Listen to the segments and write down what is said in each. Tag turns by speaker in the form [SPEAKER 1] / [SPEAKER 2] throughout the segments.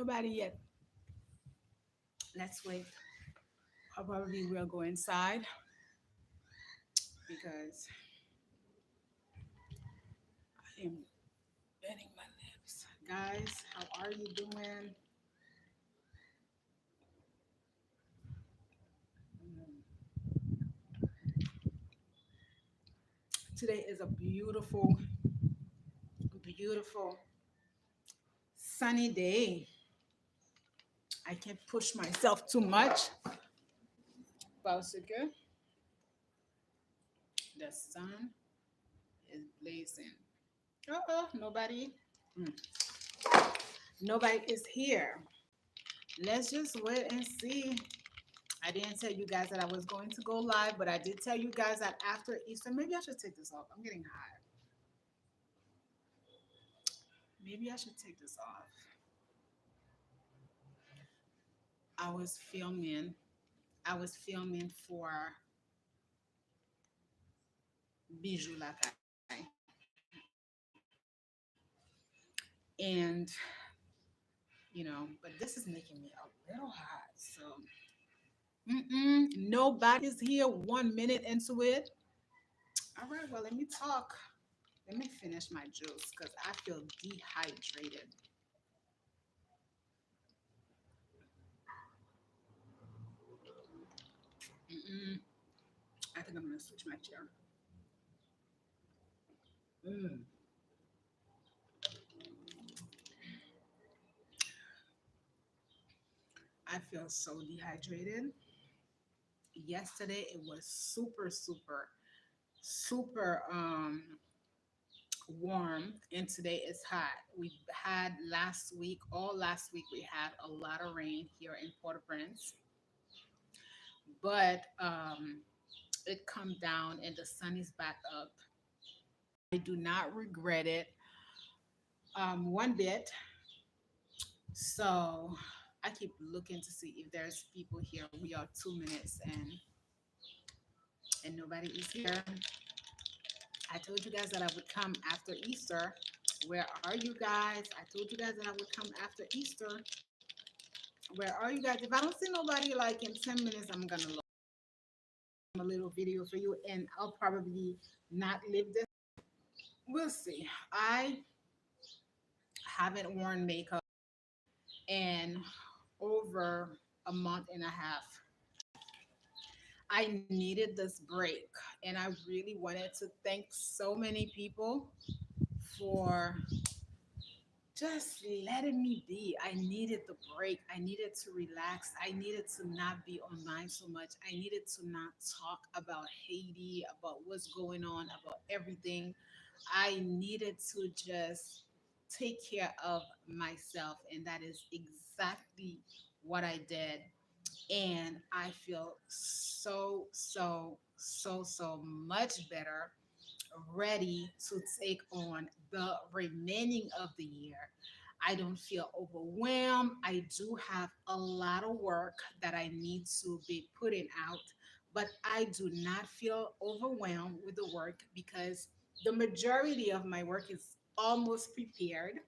[SPEAKER 1] Nobody yet. Let's wait. I probably will go inside because I am bending my lips. Guys, how are you doing? Mm. Today is a beautiful, beautiful sunny day. I can't push myself too much. Parce que the sun is blazing. Uh-oh, nobody. Mm. Nobody is here. Let's just wait and see. I didn't tell you guys that I was going to go live, but I did tell you guys that after Easter, maybe I should take this off. I'm getting hot. Maybe I should take this off. I was filming. I was filming for Bijou Lakai. And, but this is making me a little hot. So, nobody is here 1 minute into it. All right, well, let me talk. Let me finish my juice because I feel dehydrated. Mm-mm. I think I'm going to switch my chair. Mm. I feel so dehydrated. Yesterday it was super, super, super warm, and today it's hot. We had last week, all last week, we had a lot of rain here in Port-au-Prince, but it come down and the sun is back up. I do not regret it one bit. So I keep looking to see if there's people here. We are 2 minutes and nobody is here. I told you guys that I would come after Easter. Where are you guys? I told you guys that I would come after Easter. Where are you guys? If I don't see nobody like in 10 minutes, I'm gonna look a little video for you and I'll probably not live this. We'll see. I haven't worn makeup in over a month and a half. I needed this break and I really wanted to thank so many people for just letting me be. I needed the break. I needed to relax. I needed to not be online so much. I needed to not talk about Haiti, about what's going on, about everything. I needed to just take care of myself. And that is exactly what I did. And I feel so, so, so, so much better, ready to take on the remaining of the year. I don't feel overwhelmed. I do have a lot of work that I need to be putting out, but I do not feel overwhelmed with the work because the majority of my work is almost prepared.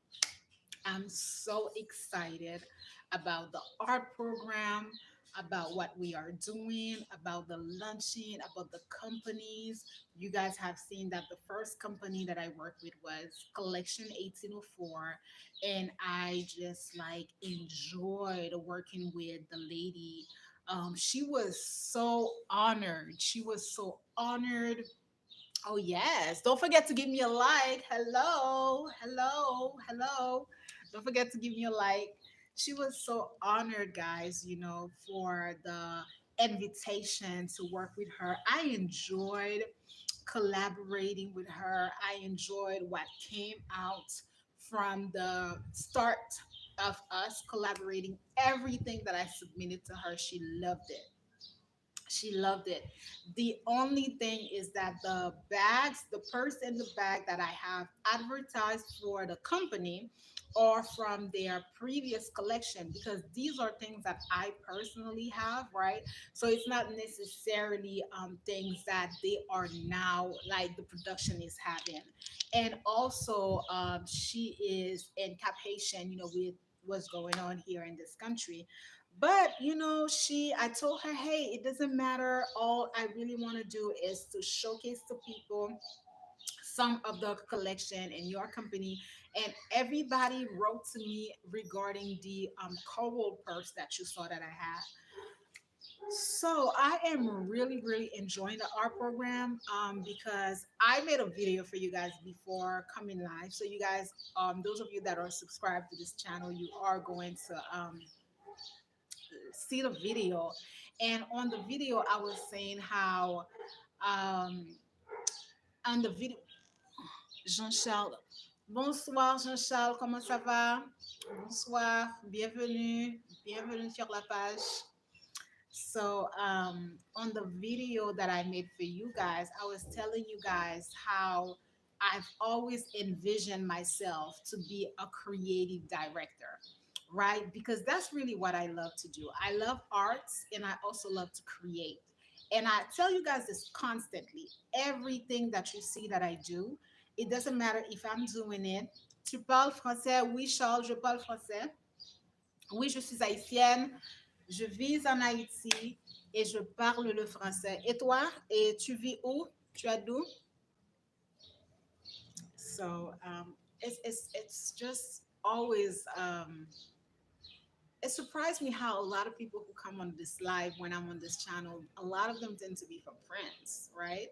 [SPEAKER 1] I'm so excited about the art program, about what we are doing, about the launching, about the companies. You guys have seen that the first company that I worked with was Collection 1804. And I just like enjoyed working with the lady. She was so honored. She was so honored. Oh, yes. Don't forget to give me a like. Hello, hello, hello. Don't forget to give me a like. She was so honored, guys, for the invitation to work with her. I enjoyed collaborating with her. I enjoyed what came out from the start of us collaborating. Everything that I submitted to her, she loved it. She loved it. The only thing is that the bags, the purse and the bag that I have advertised for the company are from their previous collection because these are things that I personally have, right? So it's not necessarily things that they are now like the production is having. And also, she is in Cap Haitian, with what's going on here in this country. But I told her, hey, it doesn't matter. All I really want to do is to showcase to people some of the collection in your company. And everybody wrote to me regarding the coral purse that you saw that I had. So I am really, really enjoying the art program, because I made a video for you guys before coming live. So you guys, those of you that are subscribed to this channel, you are going to see the video. And on the video, I was saying how um, on the video, Jean-Charles. Bonsoir Jean-Charles, comment ça va? Bonsoir, bienvenue sur la page. So, on the video that I made for you guys, I was telling you guys how I've always envisioned myself to be a creative director, right? Because that's really what I love to do. I love arts and I also love to create. And I tell you guys this constantly. Everything that you see that I do, it doesn't matter if I'm doing it. Tu parles français? Oui, Charles, je parle français. Oui, je suis haïtienne. Je vis en Haïti et je parle le français. Et toi? Et tu vis où? Tu es d'où? So it's just always it surprised me how a lot of people who come on this live when I'm on this channel, a lot of them tend to be from France, right?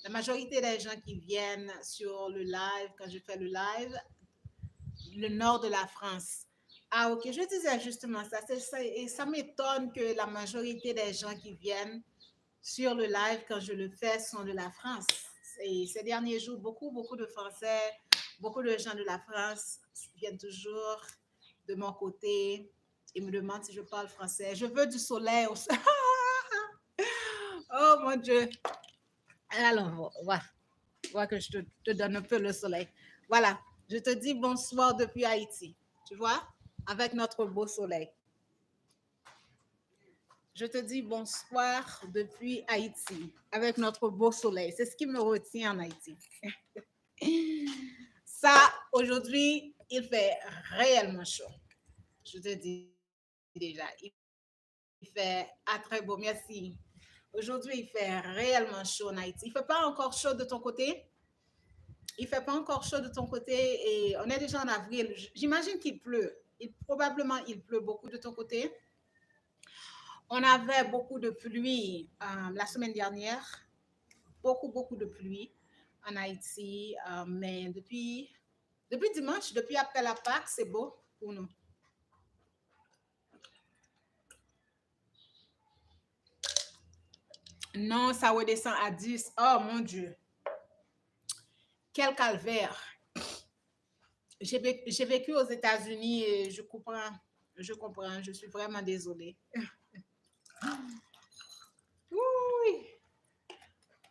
[SPEAKER 1] La majorité des gens qui viennent sur le live, quand je fais le live, le nord de la France. Ah, ok, je disais justement ça. Et ça m'étonne que la majorité des gens qui viennent sur le live quand je le fais sont de la France. Et ces derniers jours, beaucoup de Français, beaucoup de gens de la France viennent toujours de mon côté et me demandent si je parle français. Je veux du soleil aussi. Oh mon Dieu. Alors, voilà que je te donne un peu le soleil. Voilà, je te dis bonsoir depuis Haïti. Tu vois, avec notre beau soleil. Je te dis bonsoir depuis Haïti, avec notre beau soleil. C'est ce qui me retient en Haïti. Ça, aujourd'hui, il fait réellement chaud. Je te dis déjà, il fait très beau. Merci. Aujourd'hui, il fait réellement chaud en Haïti. Il ne fait pas encore chaud de ton côté? Il ne fait pas encore chaud de ton côté et on est déjà en avril. J'imagine qu'il pleut. Probablement, il pleut beaucoup de ton côté. On avait beaucoup de pluie la semaine dernière. Beaucoup de pluie en Haïti. Mais depuis dimanche, depuis après la Pâques, c'est beau pour nous. Non, ça redescend à 10. Oh mon Dieu. Quel calvaire. J'ai vécu aux États-Unis et je comprends, je suis vraiment désolée. Oui,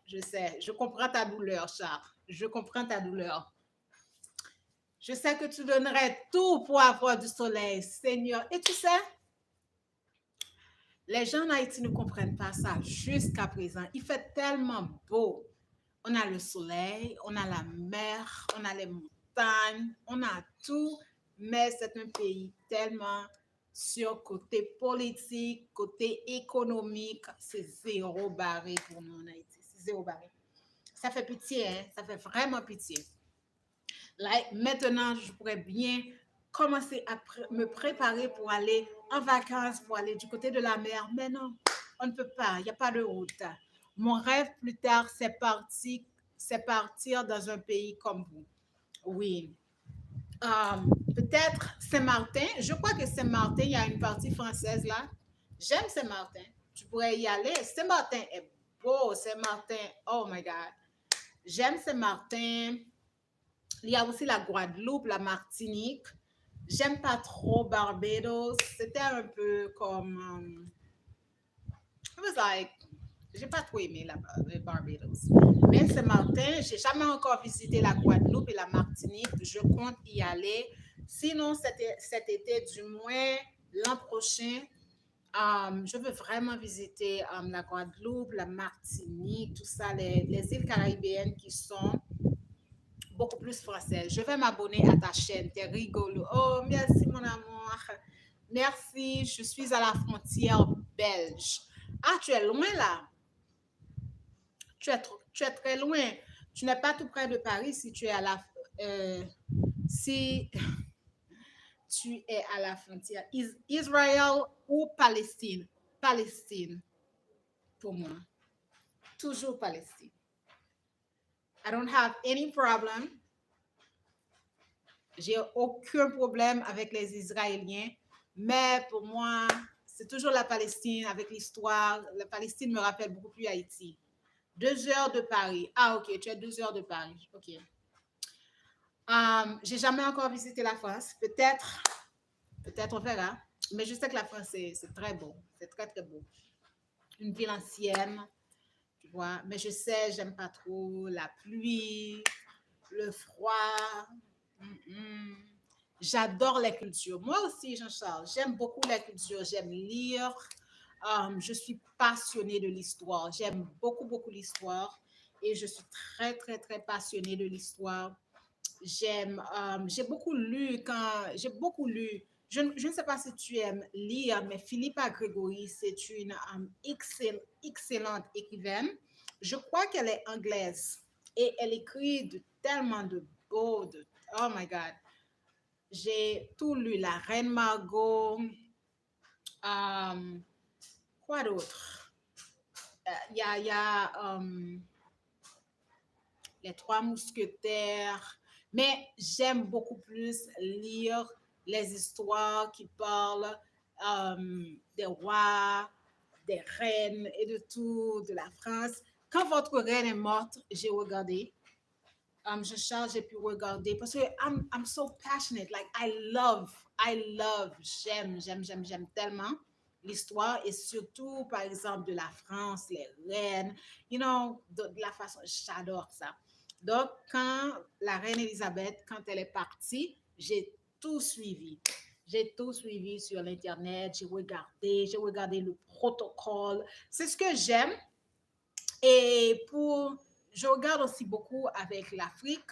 [SPEAKER 1] je sais, je comprends ta douleur, Charles. Je comprends ta douleur. Je sais que tu donnerais tout pour avoir du soleil, Seigneur. Et tu sais, les gens en Haïti ne comprennent pas ça jusqu'à présent. Il fait tellement beau. On a le soleil, on a la mer, on a les montagnes, on a tout, mais c'est un pays tellement sur côté politique, côté économique, c'est zéro barré pour nous en Haïti. C'est zéro barré. Ça fait pitié, hein? Ça fait vraiment pitié. Là, maintenant, je pourrais bien commencer à me préparer pour aller en vacances, pour aller du côté de la mer. Mais non, on ne peut pas, il n'y a pas de route. Mon rêve plus tard, c'est partir dans un pays comme vous. Oui. Peut-être Saint-Martin. Je crois que Saint-Martin, il y a une partie française là. J'aime Saint-Martin. Tu pourrais y aller. Saint-Martin est beau. Saint-Martin, oh my God. J'aime Saint-Martin. Il y a aussi la Guadeloupe, la Martinique. J'aime pas trop Barbados. C'était un peu comme... it was like... J'ai pas trop aimé les Barbados. Mais Saint-Martin, j'ai jamais encore visité la Guadeloupe et la Martinique. Je compte y aller. Sinon, cet été, du moins l'an prochain, je veux vraiment visiter la Guadeloupe, la Martinique, tout ça, les îles caribéennes qui sont beaucoup plus française. Je vais m'abonner à ta chaîne. T'es rigolo. Oh, merci, mon amour. Merci. Je suis à la frontière belge. Ah, tu es loin là. Tu es très loin. Tu n'es pas tout près de Paris si tu es à la. euh, si tu es à la frontière. Israël ou Palestine? Palestine, pour moi. Toujours Palestine. I don't have any problem. J'ai aucun problème avec les Israéliens, mais pour moi, c'est toujours la Palestine avec l'histoire. La Palestine me rappelle beaucoup plus Haïti. 2 heures de Paris. Ah, ok, tu es 2 heures de Paris. Ok. J'ai jamais encore visité la France. Peut-être on verra. Mais je sais que la France, c'est très beau. C'est très, très beau. Une ville ancienne, tu vois. Mais je sais, j'aime pas trop la pluie, le froid. Mm-mm. J'adore les cultures. Moi aussi, Jean-Charles, j'aime beaucoup les cultures. J'aime lire. Je suis passionnée de l'histoire. J'aime beaucoup, beaucoup l'histoire. Et je suis très, très, très passionnée de l'histoire. J'ai beaucoup lu j'ai beaucoup lu. Je ne sais pas si tu aimes lire, mais Philippa Gregory, c'est une excellente écrivaine. Je crois qu'elle est anglaise et elle écrit tellement de beaux, oh my God. J'ai tout lu, La Reine Margot, euh, quoi d'autre? Il y a Les Trois Mousquetaires, mais j'aime beaucoup plus lire les histoires qui parlent des rois, des reines et de tout, de la France. Quand votre reine est morte, j'ai regardé. Je charge, j'ai pu regarder parce que I'm so passionate. Like, j'aime tellement l'histoire et surtout, par exemple, de la France, les reines, de la façon, j'adore ça. Donc, quand la reine Elisabeth, quand elle est partie, tout suivi. J'ai tout suivi sur l'Internet, j'ai regardé le protocole. C'est ce que j'aime. Et je regarde aussi beaucoup avec l'Afrique,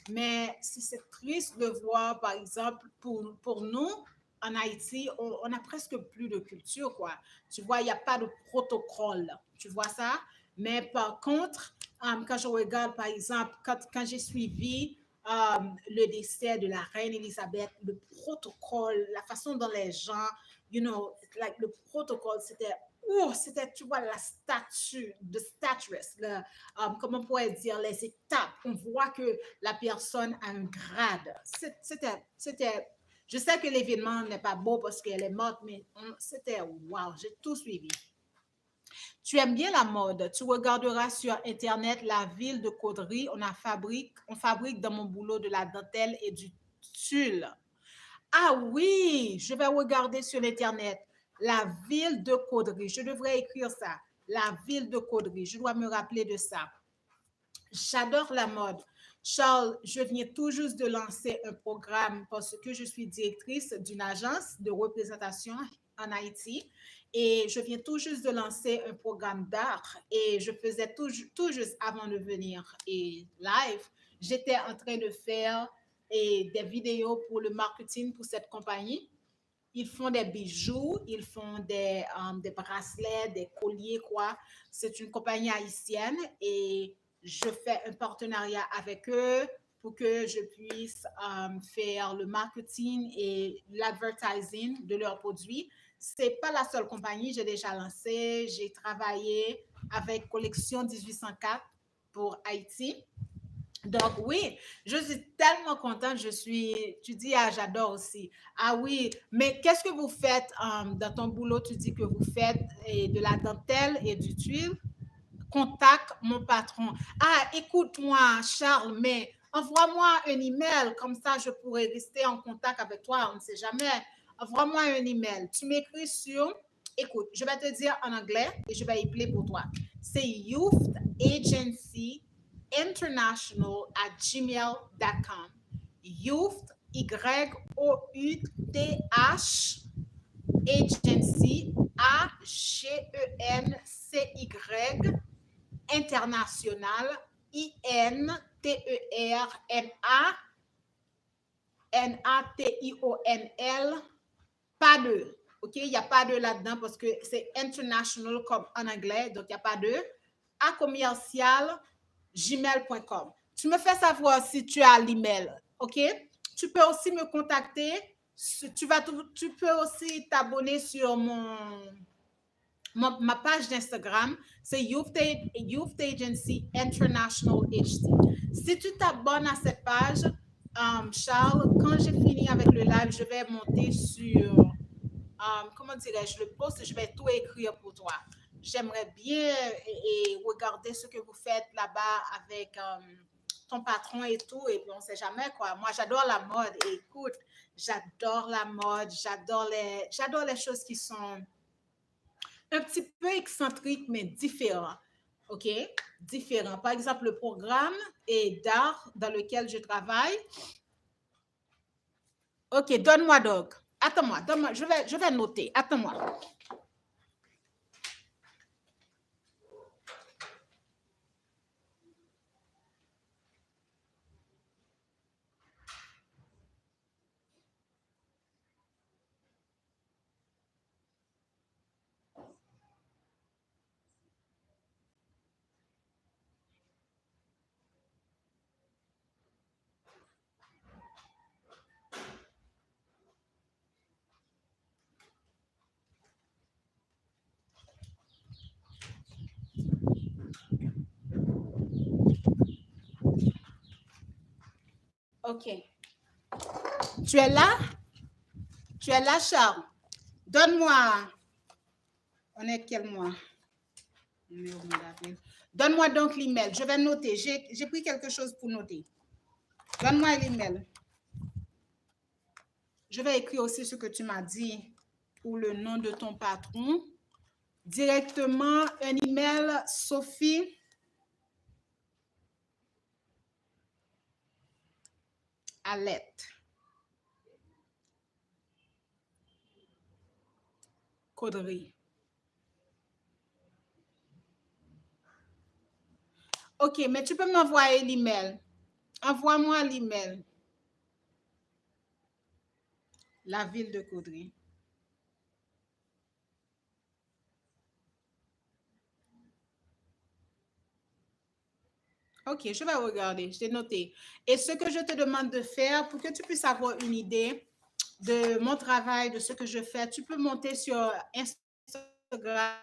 [SPEAKER 1] mais c'est triste de voir, par exemple, pour nous, en Haïti, on a presque plus de culture, quoi. Tu vois, il n'y a pas de protocole. Tu vois ça? Mais par contre, quand je regarde, par exemple, quand j'ai suivi le décès de la reine Elisabeth, le protocole, la façon dont les gens, like, le protocole, c'était, tu vois, la statue, de statues, comment on pourrait dire, les étapes. On voit que la personne a un grade. Je sais que l'événement n'est pas beau parce qu'elle est morte, mais c'était, wow, j'ai tout suivi. Tu aimes bien la mode. Tu regarderas sur Internet la ville de Caudry. On fabrique dans mon boulot de la dentelle et du tulle. Ah oui, je vais regarder sur Internet. La ville de Caudry. Je devrais écrire ça. La ville de Caudry. Je dois me rappeler de ça. J'adore la mode. Charles, je viens tout juste de lancer un programme parce que je suis directrice d'une agence de représentation en Haïti et je viens tout juste de lancer un programme d'art et je faisais tout juste avant de venir et live, j'étais en train de faire des vidéos pour le marketing pour cette compagnie. Ils font des bijoux, ils font des bracelets, des colliers, quoi. C'est une compagnie haïtienne et je fais un partenariat avec eux pour que je puisse faire le marketing et l'advertising de leurs produits. C'est pas la seule compagnie, j'ai déjà lancé, j'ai travaillé avec Collection 1804 pour Haïti. Donc oui, je suis tellement contente, tu dis, ah, j'adore aussi. Ah oui, mais qu'est-ce que vous faites dans ton boulot? Tu dis que vous faites de la dentelle et du tuile. Contacte mon patron. Ah, écoute-moi, Charles, mais envoie-moi un email, comme ça je pourrais rester en contact avec toi, on ne sait jamais. Envoie-moi un email. Tu m'écris sur, écoute, je vais te dire en anglais et je vais appeler pour toi. C'est Youth Agency International at gmail.com. Youth, Y-O-U-T-H, Agency, A-G-E-N-C-Y, international International, pas de. OK? Il n'y a pas de là-dedans parce que c'est international comme en anglais, donc il n'y a pas de. À commercial gmail.com. Tu me fais savoir si tu as l'email. OK? Tu peux aussi me contacter. Tu peux aussi t'abonner sur ma page d'Instagram, c'est Youth Agency International HT. Si tu t'abonnes à cette page, Charles, quand j'ai fini avec le live, je vais monter sur, comment dirais-je, le post, je vais tout écrire pour toi. J'aimerais bien regarder ce que vous faites là-bas avec ton patron et tout, et puis on ne sait jamais quoi. Moi, j'adore la mode. Et écoute, j'adore la mode, j'adore les choses qui sont un petit peu excentrique, mais différent. OK? Différent. Par exemple, le programme et d'art dans lequel je travaille. OK, donne-moi donc. Attends-moi, donne-moi. Je vais noter. Attends-moi. OK. Tu es là? Tu es là, Charles? Donne-moi. On est quel mois? On est au mois d'avril. Donne-moi donc l'email. Je vais noter. J'ai pris quelque chose pour noter. Donne-moi l'email. Je vais écrire aussi ce que tu m'as dit pour le nom de ton patron. Directement un email Sophie Alette Caudry. OK, mais tu peux m'envoyer l'email. Envoie-moi l'email. La ville de Caudry. OK, je vais regarder. Je t'ai noté. Et ce que je te demande de faire pour que tu puisses avoir une idée de mon travail, de ce que je fais, tu peux monter sur Instagram,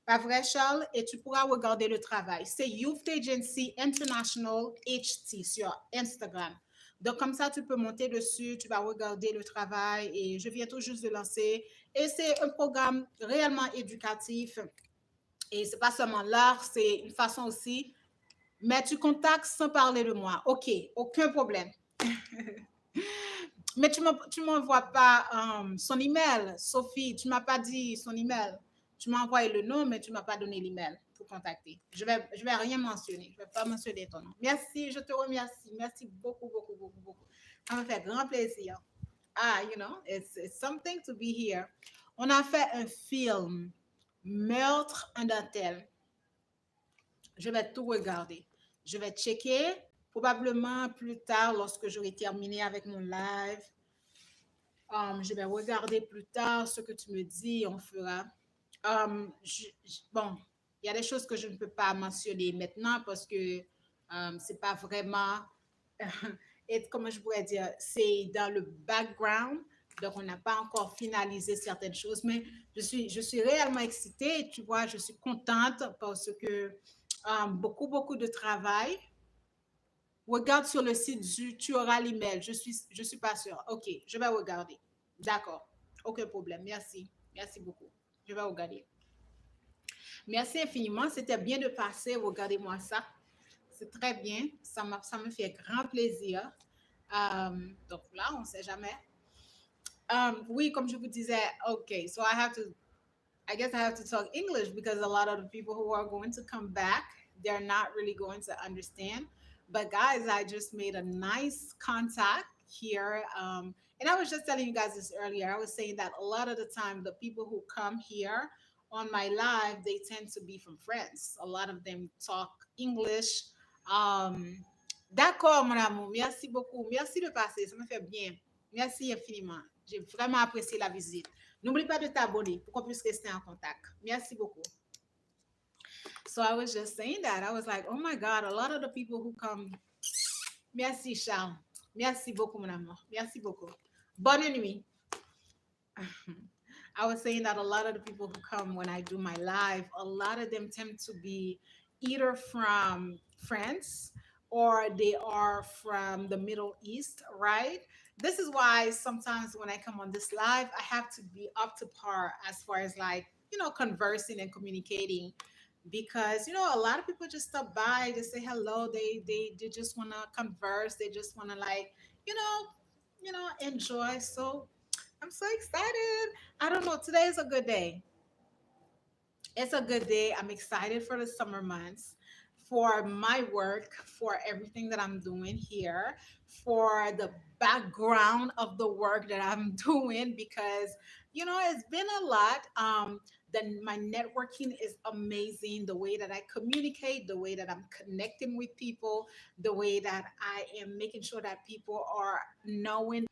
[SPEAKER 1] pas vrai, Charles, et tu pourras regarder le travail. C'est Youth Agency International HT sur Instagram. Donc, comme ça, tu peux monter dessus, tu vas regarder le travail et je viens tout juste de lancer. Et c'est un programme réellement éducatif. Et c'est pas seulement l'art, c'est une façon aussi. Mais tu contactes sans parler de moi. OK, aucun problème. Mais tu m'envoies pas son email, Sophie. Tu m'as pas dit son email. Tu m'as envoyé le nom, mais tu m'as pas donné l'email pour contacter. Je vais rien mentionner. Je vais pas mentionner ton nom. Merci, je te remercie. Merci beaucoup, beaucoup, beaucoup, beaucoup. Ça me fait grand plaisir. Ah, it's something to be here. On a fait un film, Meurtre en dentelle. Je vais tout regarder. Je vais checker probablement plus tard lorsque j'aurai terminé avec mon live. Je vais regarder plus tard ce que tu me dis, on fera. Bon, il y a des choses que je ne peux pas mentionner maintenant parce que c'est pas vraiment, et comment je pourrais dire, c'est dans le background. Donc, on n'a pas encore finalisé certaines choses, mais je suis réellement excitée. Tu vois, je suis contente parce que beaucoup, beaucoup de travail. Regarde sur le site, tu auras l'email. Je suis pas sûre. OK, je vais regarder. D'accord. Aucun problème. Merci. Merci beaucoup. Je vais regarder. Merci infiniment. C'était bien de passer. Regardez-moi ça. C'est très bien. Ça me fait grand plaisir. Donc là, on ne sait jamais. Oui, comme je vous disais, OK, so I guess I have to talk English because a lot of the people who are going to come back, they're not really going to understand. But guys, I just made a nice contact here. And I was just telling you guys this earlier. I was saying that a lot of the time, the people who come here on my live, they tend to be from France. A lot of them talk English. Um, D'accord, mon amour. Merci beaucoup. Merci de passer. Ça me fait bien. Merci infiniment. J'ai vraiment apprécié la visite. N'oublie pas de t'abonner pour qu'on puisse rester en contact. Merci beaucoup. So I was just saying that. I was like, oh my God, a lot of the people who come, merci Charles. Merci beaucoup, mon amour. Merci beaucoup. Bonne nuit. I was saying that a lot of the people who come when I do my live, a lot of them tend to be either from France or they are from the Middle East, right? This is why sometimes when I come on this live, I have to be up to par as far as like, conversing and communicating because a lot of people just stop by to say hello. They just want to converse. They just want to like, you know, enjoy. So I'm so excited. I don't know. Today is a good day. It's a good day. I'm excited for the summer months, for my work, for everything that I'm doing here, for the background of the work that I'm doing because it's been a lot. Then my networking is amazing. The way that I communicate, the way that I'm connecting with people, the way that I am making sure that people are knowing.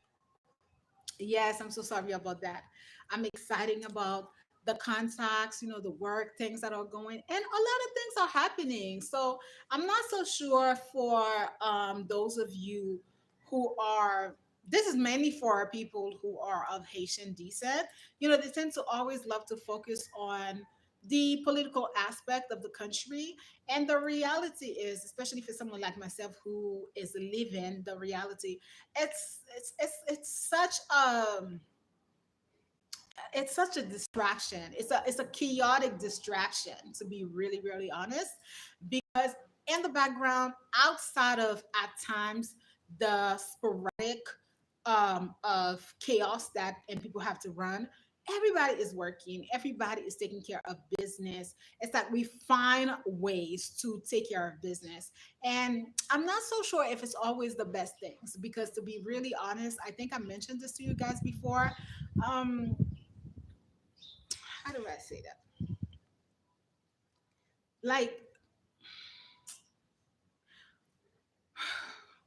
[SPEAKER 1] Yes, I'm so sorry about that. I'm excited about the contacts, the work, things that are going, and a lot of things are happening. So I'm not so sure for those of you who are. This is mainly for people who are of Haitian descent. They tend to always love to focus on the political aspect of the country, and the reality is, especially for someone like myself who is living the reality, it's such a distraction. It's a chaotic distraction, to be really really honest, because in the background, outside of at times the sporadic of chaos that and people have to run, everybody is working, everybody is taking care of business. It's like we find ways to take care of business, and I'm not so sure if it's always the best things, because to be really honest, I think I mentioned this to you guys before. um how do I say that? Like,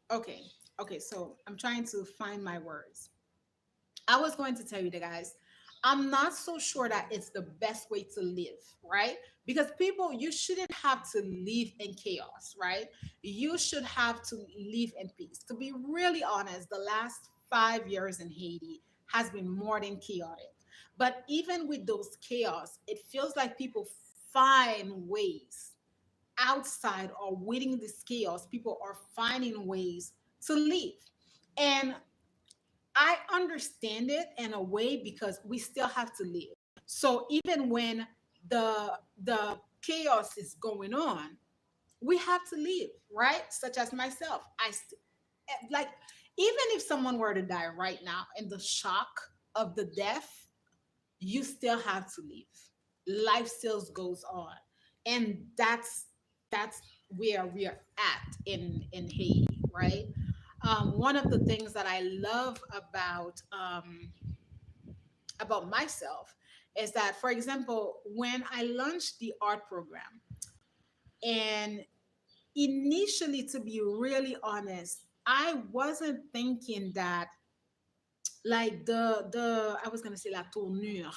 [SPEAKER 1] okay, okay, so I'm trying to find my words. I was going to tell you, the guys, I'm not so sure that it's the best way to live, right? Because people, you shouldn't have to live in chaos, right? You should have to live in peace. To be really honest, the last 5 years in Haiti has been more than chaotic. But even with those chaos, it feels like people find ways outside or waiting this chaos. People are finding ways to live. And I understand it in a way because we still have to live. So even when the chaos is going on, we have to live, right? Such as myself, like, even if someone were to die right now and the shock of the death, you still have to live. Life still goes on, and that's where we are at in Haiti, right? One of the things that I love about myself is that, for example, when I launched the art program, and initially, to be really honest, I wasn't thinking that, like, the I was gonna say la tournure,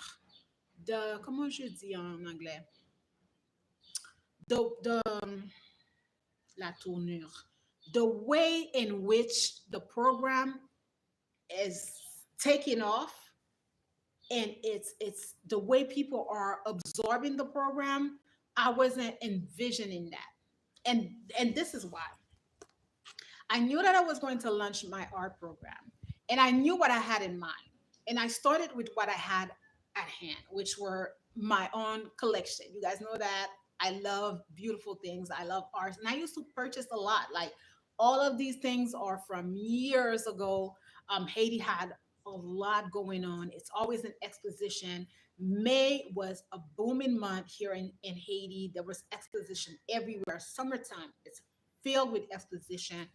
[SPEAKER 1] the comment je dis en anglais, the la tournure, the way in which the program is taking off, and it's the way people are absorbing the program. I wasn't envisioning that, and this is why. I knew that I was going to launch my art program, and I knew what I had in mind. And I started with what I had at hand, which were my own collection. You guys know that I love beautiful things, I love art, and I used to purchase a lot. Like, all of these things are from years ago. Haiti had a lot going on. It's always an exposition. May was a booming month here in Haiti. There was exposition everywhere. Summertime, it's filled with exposition,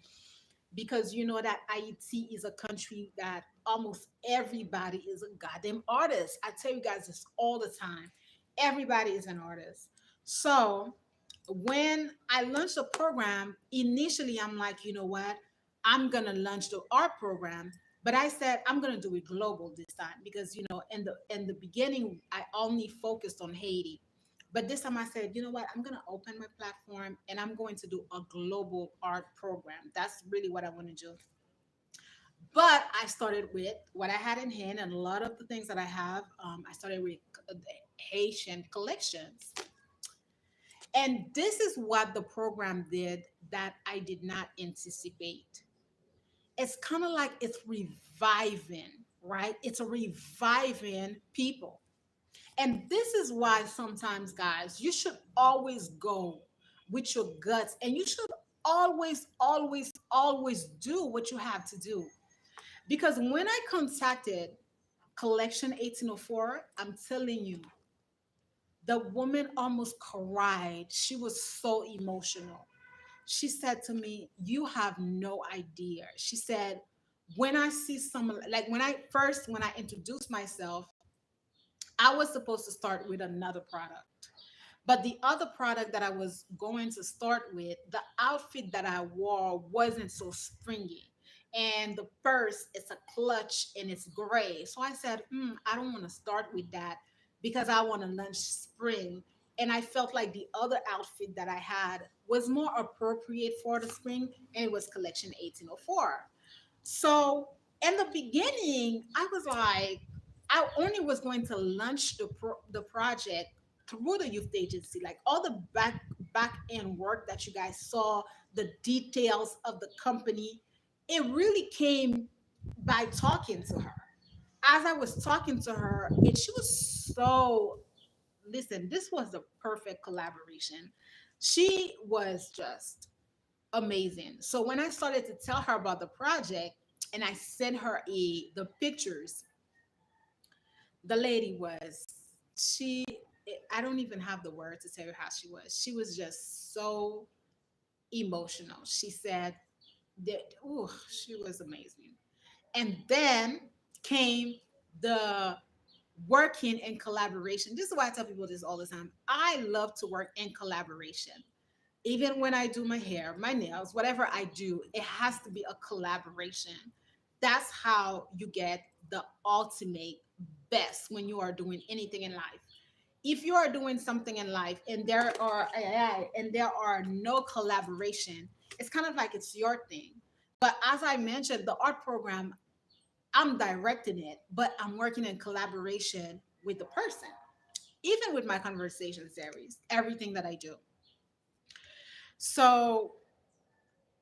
[SPEAKER 1] because you know that Haiti is a country that almost everybody is a goddamn artist. I tell you guys this all the time. Everybody is an artist. So when I launched the program, initially I'm like, you know what? I'm gonna launch the art program, but I said I'm gonna do it global this time because in the beginning I only focused on Haiti. But this time I said, you know what? I'm gonna open my platform and I'm going to do a global art program. That's really what I want to do. But I started with what I had in hand, and a lot of the things that I have, I started with Haitian collections. And this is what the program did that I did not anticipate. It's kind of like it's reviving, right? It's a reviving people. And this is why sometimes, guys, you should always go with your guts and you should always, always, always do what you have to do. Because when I contacted Collection 1804, I'm telling you, the woman almost cried. She was so emotional. She said to me, "You have no idea." She said, "When I see someone, like when I introduced myself, I was supposed to start with another product. But the other product that I was going to start with, the outfit that I wore wasn't so springy. And the purse, it's a clutch and it's gray. So I said, I don't want to start with that because I want to launch spring. And I felt like the other outfit that I had was more appropriate for the spring, and it was collection 1804. So in the beginning, I was like, I only was going to launch the project through the youth agency, like all the back end work that you guys saw, the details of the company. It really came by talking to her. As I was talking to her, and she was so, listen, this was a perfect collaboration. She was just amazing. So when I started to tell her about the project and I sent her the pictures, the lady was, she, I don't even have the word to tell you how she was. She was just so emotional. She said that, oh, she was amazing. And then came the working in collaboration. This is why I tell people this all the time. I love to work in collaboration. Even when I do my hair, my nails, whatever I do, it has to be a collaboration. That's how you get the ultimate best when you are doing anything in life. If you are doing something in life and there are no collaboration, it's kind of like it's your thing. But as I mentioned, the art program, I'm directing it, but I'm working in collaboration with the person. Even with my conversation series, everything that I do. So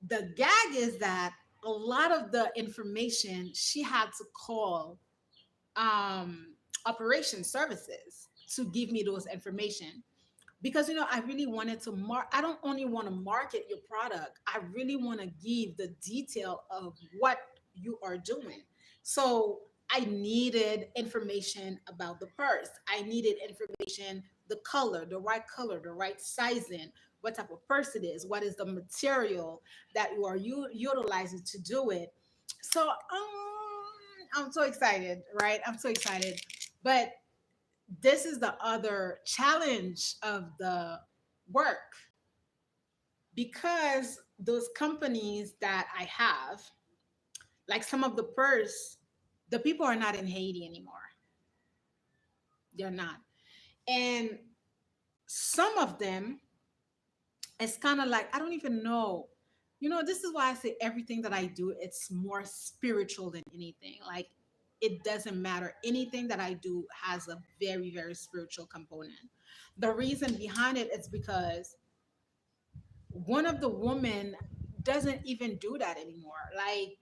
[SPEAKER 1] the gag is that a lot of the information she had to call operation services to give me those information, because I really wanted to I don't only want to market your product, I really want to give the detail of what you are doing. So I needed information about the purse, I needed information, the right sizing, what type of purse it is, what is the material that you are utilizing to do it. So I'm so excited, right? I'm so excited. But this is the other challenge of the work, because those companies that I have, like some of the purse, the people are not in Haiti anymore. They're not. And some of them, it's kind of like, I don't even know. This is why I say everything that I do, it's more spiritual than anything. Like, it doesn't matter. Anything that I do has a very, very spiritual component. The reason behind it is because one of the women doesn't even do that anymore. Like,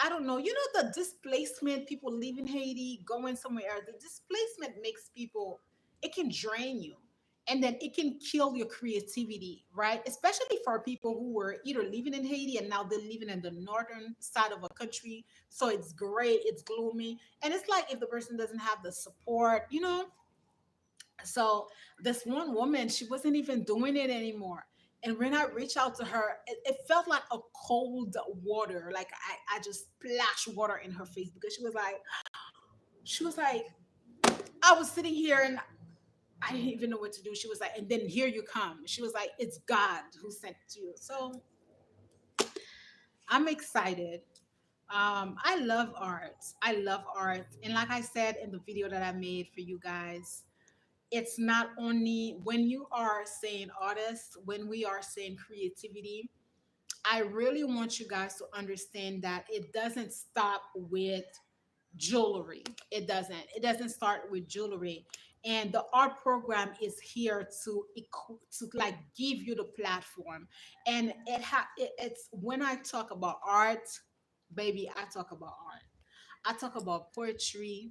[SPEAKER 1] I don't know. The displacement, people leaving Haiti, going somewhere else, the displacement makes people, it can drain you. And then it can kill your creativity, right? Especially for people who were either living in Haiti and now they're living in the northern side of a country. So it's great, it's gloomy. And it's like if the person doesn't have the support. So this one woman, she wasn't even doing it anymore. And when I reached out to her, it felt like a cold water. Like I just splashed water in her face, because she was like, I was sitting here and I didn't even know what to do. She was like, and then here you come. She was like, it's God who sent you. So I'm excited. I love art. I love art. And like I said in the video that I made for you guys, it's not only when you are saying artists, when we are saying creativity, I really want you guys to understand that it doesn't stop with jewelry. It doesn't. It doesn't start with jewelry. And the art program is here to to like give you the platform. And it's when I talk about art, baby, I talk about art. I talk about poetry.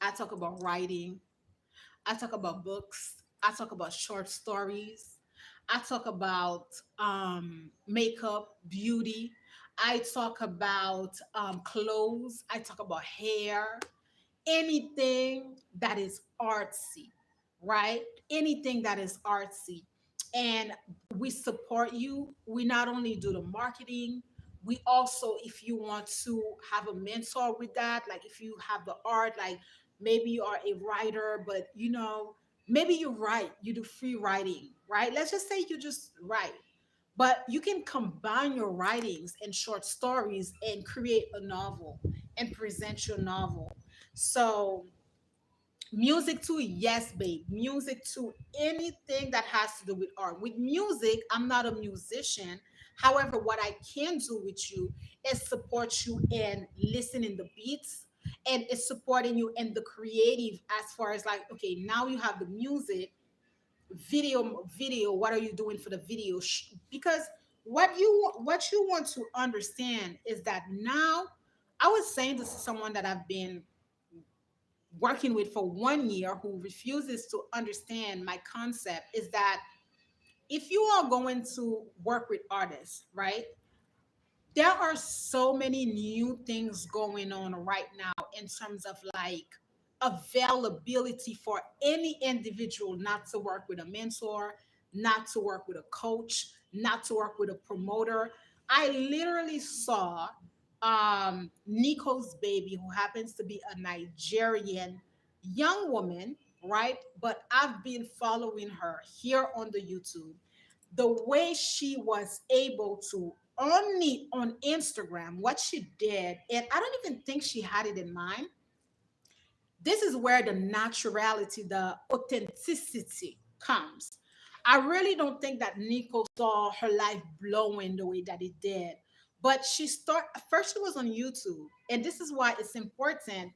[SPEAKER 1] I talk about writing. I talk about books. I talk about short stories. I talk about makeup, beauty. I talk about clothes. I talk about hair, anything that is artsy, right? Anything that is artsy. And we support you. We not only do the marketing, we also, if you want to have a mentor with that, like if you have the art, like maybe you are a writer, but maybe you write, you do free writing, right? Let's just say you just write, but you can combine your writings and short stories and create a novel and present your novel. So music too, yes, babe. Music too. Anything that has to do with art. With music, I'm not a musician. However, what I can do with you is support you in listening the beats, and it's supporting you in the creative as far as like, okay, now you have the music, video. What are you doing for the video? Because what you want to understand is that now, I was saying this to someone that I've been working with for 1 year who refuses to understand my concept, is that if you are going to work with artists, right? There are so many new things going on right now in terms of like availability for any individual not to work with a mentor, not to work with a coach, not to work with a promoter. I literally saw Nico's baby, who happens to be a Nigerian young woman, right? But I've been following her here on the YouTube, the way she was able to only on Instagram, what she did, and I don't even think she had it in mind. This is where the naturality, the authenticity comes. I really don't think that Nico saw her life blowing the way that it did. But she start first, she was on YouTube. And this is why it's important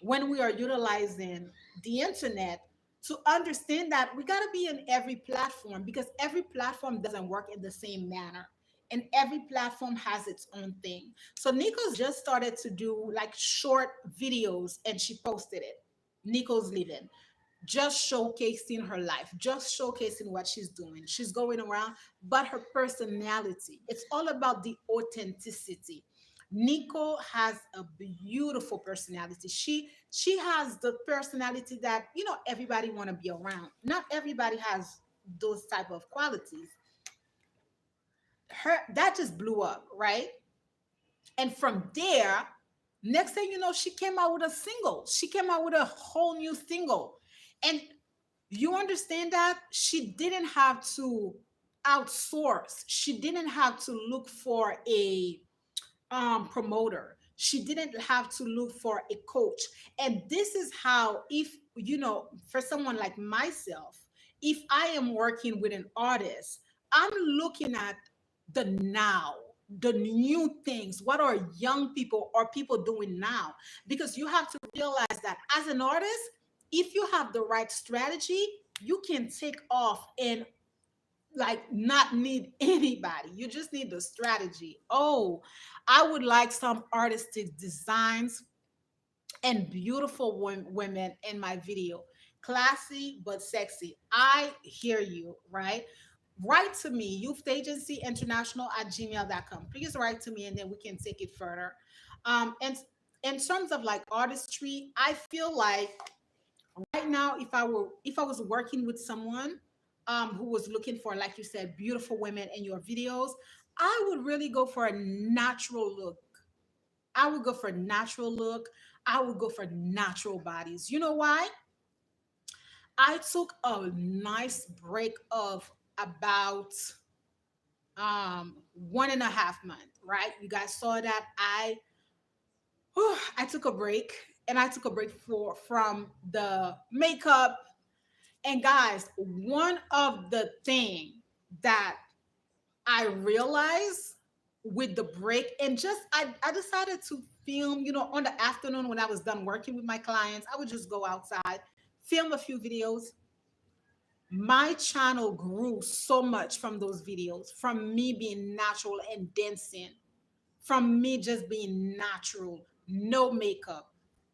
[SPEAKER 1] when we are utilizing the internet to understand that we got to be in every platform, because every platform doesn't work in the same manner, and every platform has its own thing. So Nico's just started to do like short videos, and she posted it. Nico's living, just showcasing her life, just showcasing what she's doing. She's going around, but her personality, it's all about the authenticity. Nico has a beautiful personality. She has the personality that everybody want to be around. Not everybody has those type of qualities. Her that just blew up, right? And from there, next thing you know, she came out with a single. She came out with a whole new single. And you understand that she didn't have to outsource. She didn't have to look for a promoter. She didn't have to look for a coach. And this is how, if for someone like myself, if I am working with an artist, I'm looking at the now, the new things. What are young people or people doing now? Because you have to realize that as an artist, if you have the right strategy, you can take off and like not need anybody. You just need the strategy. Oh, I would like some artistic designs and beautiful women in my video. Classy but sexy. I hear you, right? Write to me, youth agency international at gmail.com. Please write to me, and then we can take it further. And in terms of like artistry, I feel like right now, if I was working with someone who was looking for, like you said, beautiful women in your videos, I would really go for a natural look. I would go for a natural look. I would go for natural bodies. You know why? I took a nice break of about 1.5 month, right? You guys saw that I took a break, and I took a break from the makeup. And guys, one of the thing that I realized with the break, and just I decided to film, on the afternoon when I was done working with my clients, I would just go outside, film a few videos. My channel grew so much from those videos, from me being natural and dancing, from me just being natural, no makeup.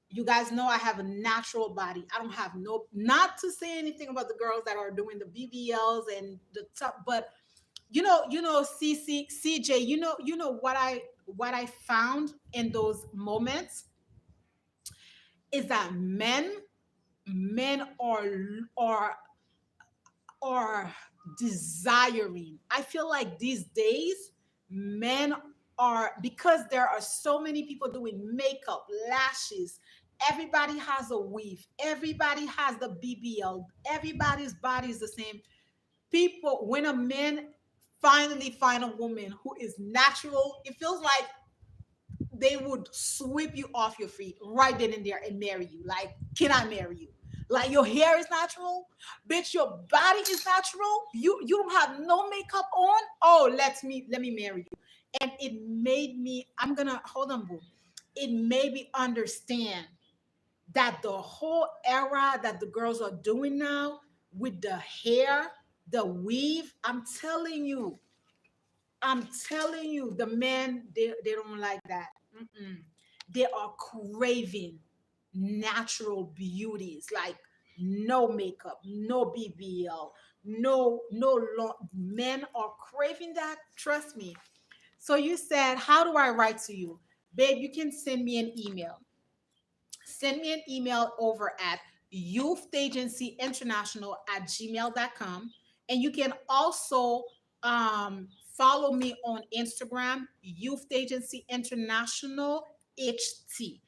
[SPEAKER 1] You guys know I have a natural body. I don't have no, not to say anything about the girls that are doing the BBLs and the top, but CJ, what I found in those moments is that men are desiring. I feel like these days, men are, because there are so many people doing makeup, lashes, everybody has a weave, everybody has the BBL, everybody's body is the same. People, when a man finally find a woman who is natural, it feels like they would sweep you off your feet right then and there and marry you. Like, can I marry you? Like, your hair is natural, bitch. Your body is natural. You don't have no makeup on. Oh, let me marry you. And it made me. I'm gonna hold on, boo. It made me understand that the whole era that the girls are doing now with the hair, the weave. I'm telling you, the men, they don't like that. Mm-mm. They are craving natural beauties, like no makeup, no BBL, no long. Men are craving that. Trust me. So you said, how do I write to you, babe? You can send me an email. Send me an email over at youthAgencyInternational@gmail.com. And you can also follow me on Instagram, Youth Agency International HT.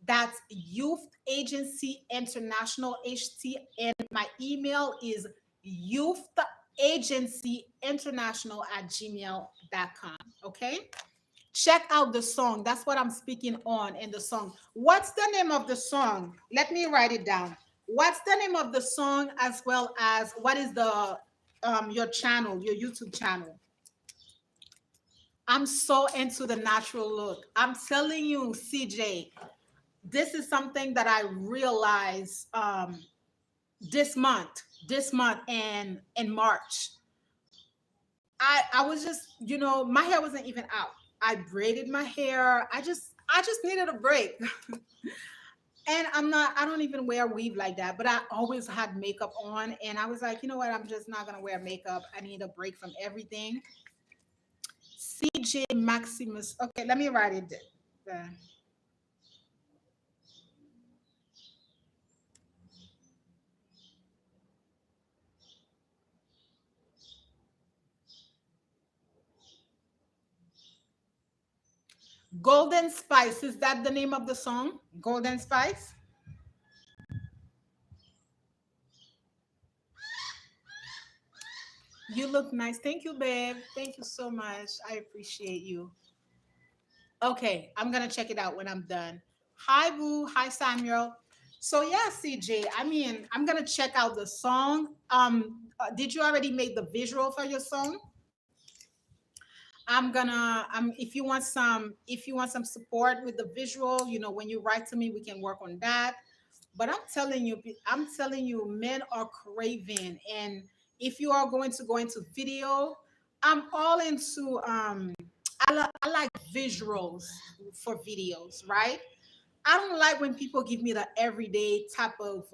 [SPEAKER 1] That's Youth Agency International HT. And my email is youthAgencyInternational@gmail.com. Okay? Check out the song. That's what I'm speaking on in the song. What's the name of the song? Let me write it down. What's the name of the song, as well as what is the your channel, your YouTube channel? I'm so into the natural look. I'm telling you, CJ, this is something that I realized this month and in March. I was just, my hair wasn't even out. I braided my hair. I just needed a break. And I don't even wear weave like that, but I always had makeup on, and I was like, you know what, I'm just not gonna wear makeup. I need a break from everything. CJ Maximus. Okay, let me write it down. Golden Spice, is that the name of the song? Golden Spice? You look nice. Thank you, babe. Thank you so much. I appreciate you. Okay, I'm gonna check it out when I'm done. Hi, Boo. Hi, Samuel. So yeah, CJ. I mean, I'm gonna check out the song. Did you already make the visual for your song? I'm gonna if you want some support with the visual, when you write to me, we can work on that. But I'm telling you, men are craving, and if you are going to go into video, I'm all into I like visuals for videos, right? I don't like when people give me the everyday type of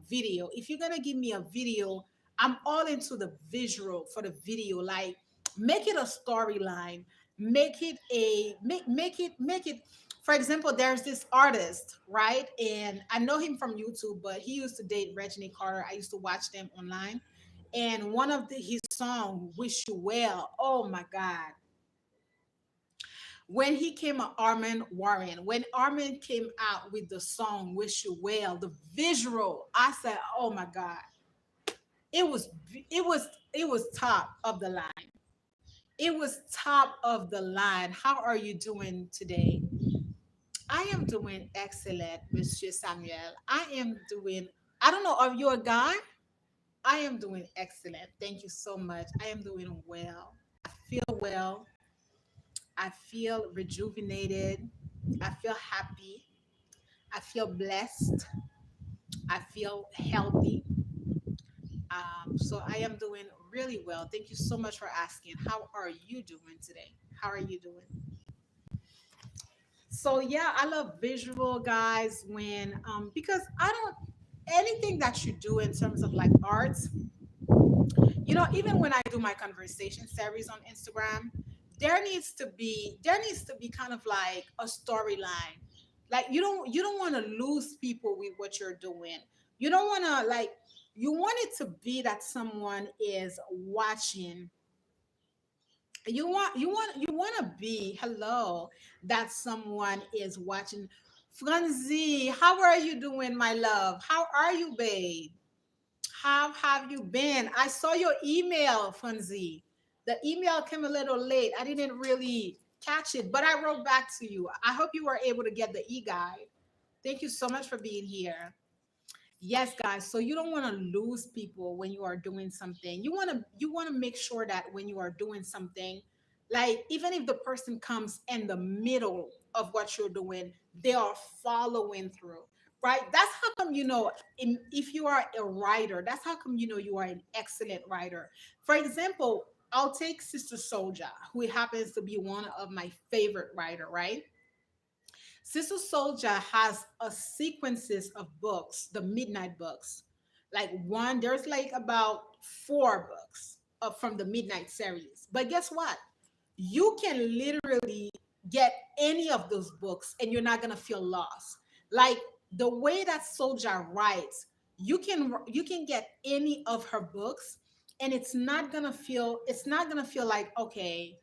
[SPEAKER 1] video. If you're gonna give me a video, I'm all into the visual for the video. Like, make it a storyline, make it. For example, there's this artist, right? And I know him from YouTube, but he used to date Regina Carter. I used to watch them online. And one of his song, "Wish You Well," oh my God, When he came out, Armin Warren, when Armin came out with the song Wish You Well, the visual, I said, oh my God, it was it was top of the line. It was top of the line. How are you doing today? I am doing excellent, Monsieur Samuel. I am doing, I don't know, are you a guy? I am doing excellent. Thank you so much. I am doing well. I feel well. I feel rejuvenated. I feel happy. I feel blessed. I feel healthy. So I am doing really well. Thank you so much for asking. How are you doing today? How are you doing? So yeah, I love visual guys when because I don't anything that you do in terms of like arts, even when I do my conversation series on Instagram, there needs to be kind of like a storyline. Like you don't want to lose people with what you're doing. You don't want to like you want it to be that someone is watching. You want to be hello that someone is watching. Franzi, how are you doing, my love? How are you, babe? How have you been? I saw your email, Funzi. The email came a little late. I didn't really catch it, but I wrote back to you. I hope you were able to get the e-guide. Thank you so much for being here. Yes, guys. So you don't want to lose people when you are doing something. You want to make sure that when you are doing something, like even if the person comes in the middle of what you're doing, they are following through. Right? That's how come if you are a writer, that's how come you are an excellent writer. For example, I'll take Sister Soldier, who happens to be one of my favorite writer, right? Sister Soldier has a sequences of books, the Midnight books. Like one, there's like about four books from the Midnight series. But guess what? You can literally get any of those books and you're not gonna feel lost. Like the way that Soldier writes, you can get any of her books and it's not gonna feel like okay,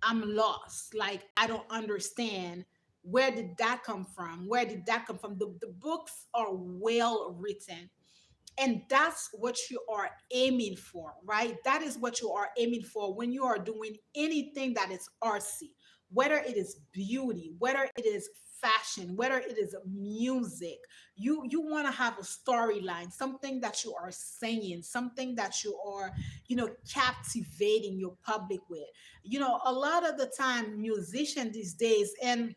[SPEAKER 1] I'm lost. Like I don't understand. Where did that come from? Where did that come from? The books are well written. And that's what you are aiming for, right? That is what you are aiming for when you are doing anything that is artsy, whether it is beauty, whether it is fashion, whether it is music. You want to have a storyline, something that you are saying, something that you are, captivating your public with. A lot of the time, musician these days, and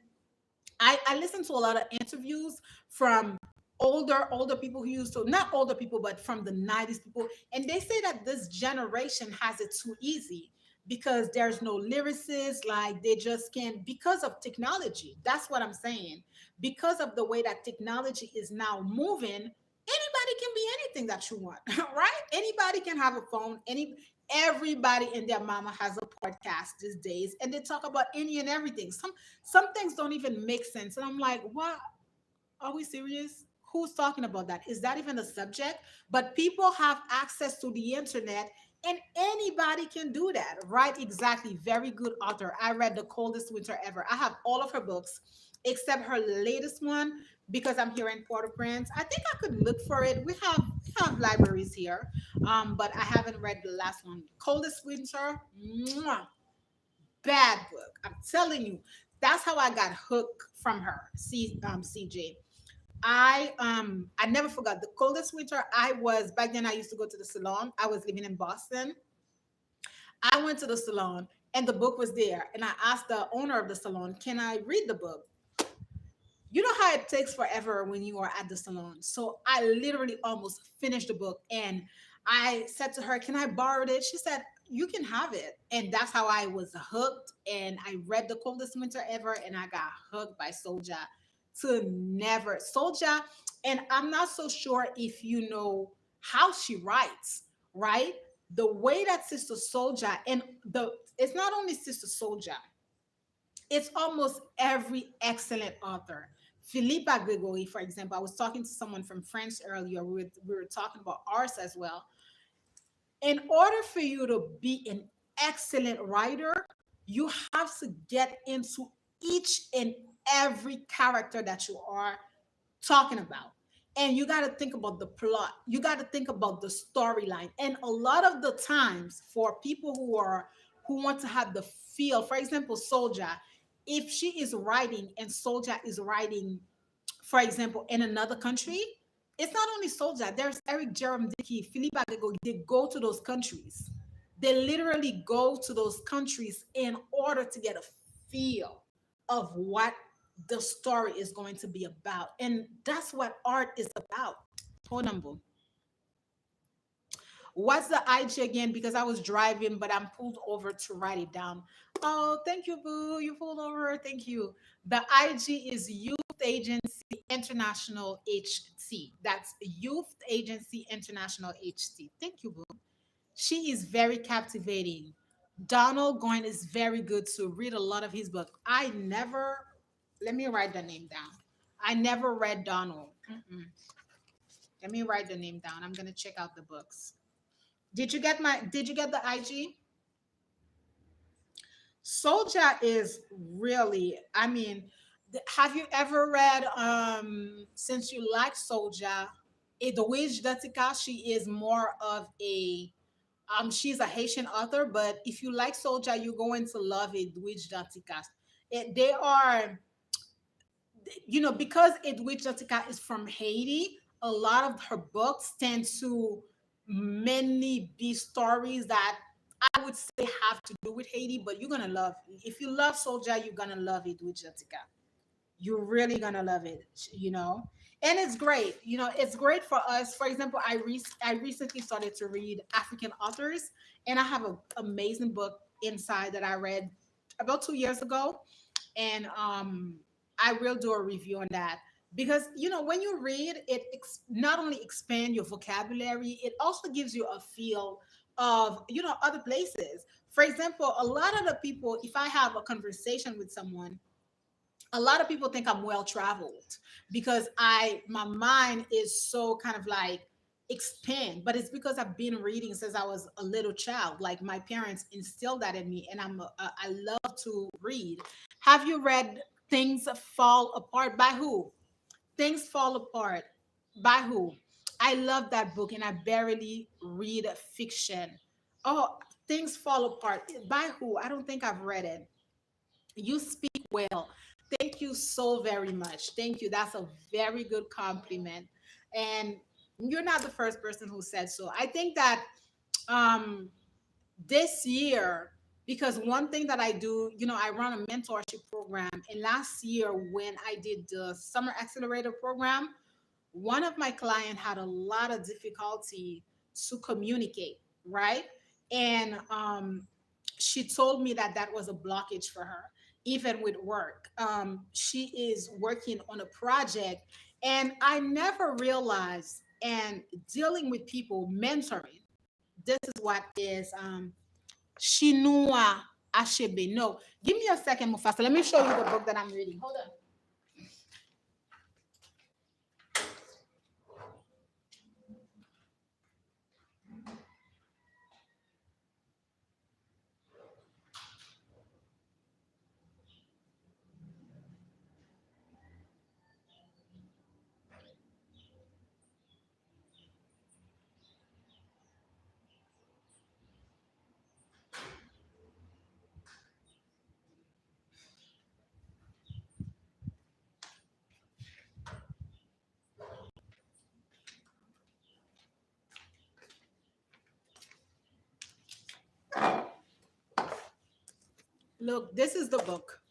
[SPEAKER 1] I listen to a lot of interviews from older people who used to not older people but from the 90s people, and they say that this generation has it too easy because there's no lyricists, like they just can't because of technology. That's what I'm saying. Because of the way that technology is now moving, anybody can be anything that you want. Right? Anybody can have a phone. Everybody and their mama has a podcast these days, and they talk about any and everything. Some things don't even make sense, and I'm like, what? Are we serious? Who's talking about that? Is that even a subject? But people have access to the internet and anybody can do that, right? Exactly. Very good author. I read The Coldest Winter Ever. I have all of her books except her latest one because I'm here in Port-au-Prince. I think I could look for it. We have libraries here, but I haven't read the last one. Coldest Winter, mwah, bad book. I'm telling you, that's how I got hooked from her. CJ. I never forgot the coldest winter. I was back then. I used to go to the salon. I was living in Boston. I went to the salon and the book was there, and I asked the owner of the salon, "Can I read the book?" You know how it takes forever when you are at the salon. So I literally almost finished the book, and I said to her, "Can I borrow it?" She said, "You can have it." And that's how I was hooked. And I read The Coldest Winter Ever, and I got hooked by Soldier to never Soldier. And I'm not so sure if you know how she writes, right? The way that Sister Soldier and the it's not only Sister Soldier, it's almost every excellent author. Philippa Gregory, for example, I was talking to someone from France earlier. We were talking about arts as well. In order for you to be an excellent writer, You have to get into each and every character that you are talking about. And you got to think about the plot. You got to think about the storyline. And a lot of the times, for people who want to have the feel, for example, Soldier, if she is writing and Soldier is writing, for example, in another country, it's not only Soldier. There's Eric Jerome Dickey, Philippe Agego. They go to those countries. They literally go to those countries in order to get a feel of what the story is going to be about. And that's what art is about. Hold on, boo. What's the IG again? Because I was driving, but I'm pulled over to write it down. Oh, thank you, boo. You pulled over. Thank you. The IG is Youth Agency International HT. That's Youth Agency International HT. Thank you, boo. She is very captivating. Donald Goyne is very good to read a lot of his book. I never, let me write the name down. I never read Donald. Mm-mm. Let me write the name down. I'm gonna check out the books. Did you get the IG? Soldier is really, I mean, have you ever read since you like Soldier, the Witch Datika, she is more of a she's a Haitian author, but if you like Soldier, you're going to love it, Witch Datika. They are, because Edwidge Jatika is from Haiti, a lot of her books tend to many be stories that I would say have to do with Haiti, but you're gonna love. If you love Soldier, you're gonna love Edwidge Jatika. You're really gonna love it. And it's great. It's great for us. For example, I recently started to read African authors, and I have an amazing book inside that I read about 2 years ago, and I will do a review on that because when you read it, not only expand your vocabulary, it also gives you a feel of other places. For example, a lot of the people, if I have a conversation with someone, a lot of people think I'm well traveled because my mind is so kind of like expand, but it's because I've been reading since I was a little child. Like my parents instilled that in me, and I love to read. Have you read Things Fall Apart by who? Things Fall Apart by who? I love that book, and I barely read fiction. Oh, Things Fall Apart by who? I don't think I've read it. You speak well. Thank you so very much. Thank you. That's a very good compliment. And you're not the first person who said so. I think that um this year, because one thing that I do, I run a mentorship program. And last year when I did the summer accelerator program, one of my clients had a lot of difficulty to communicate, right? And she told me that that was a blockage for her, even with work. She is working on a project, and I never realized, and dealing with people, mentoring, this is what is Shinua Ashebe. No, give me a second, Mufasa. Let me show you the book that I'm reading. Hold on. Look, this is the book.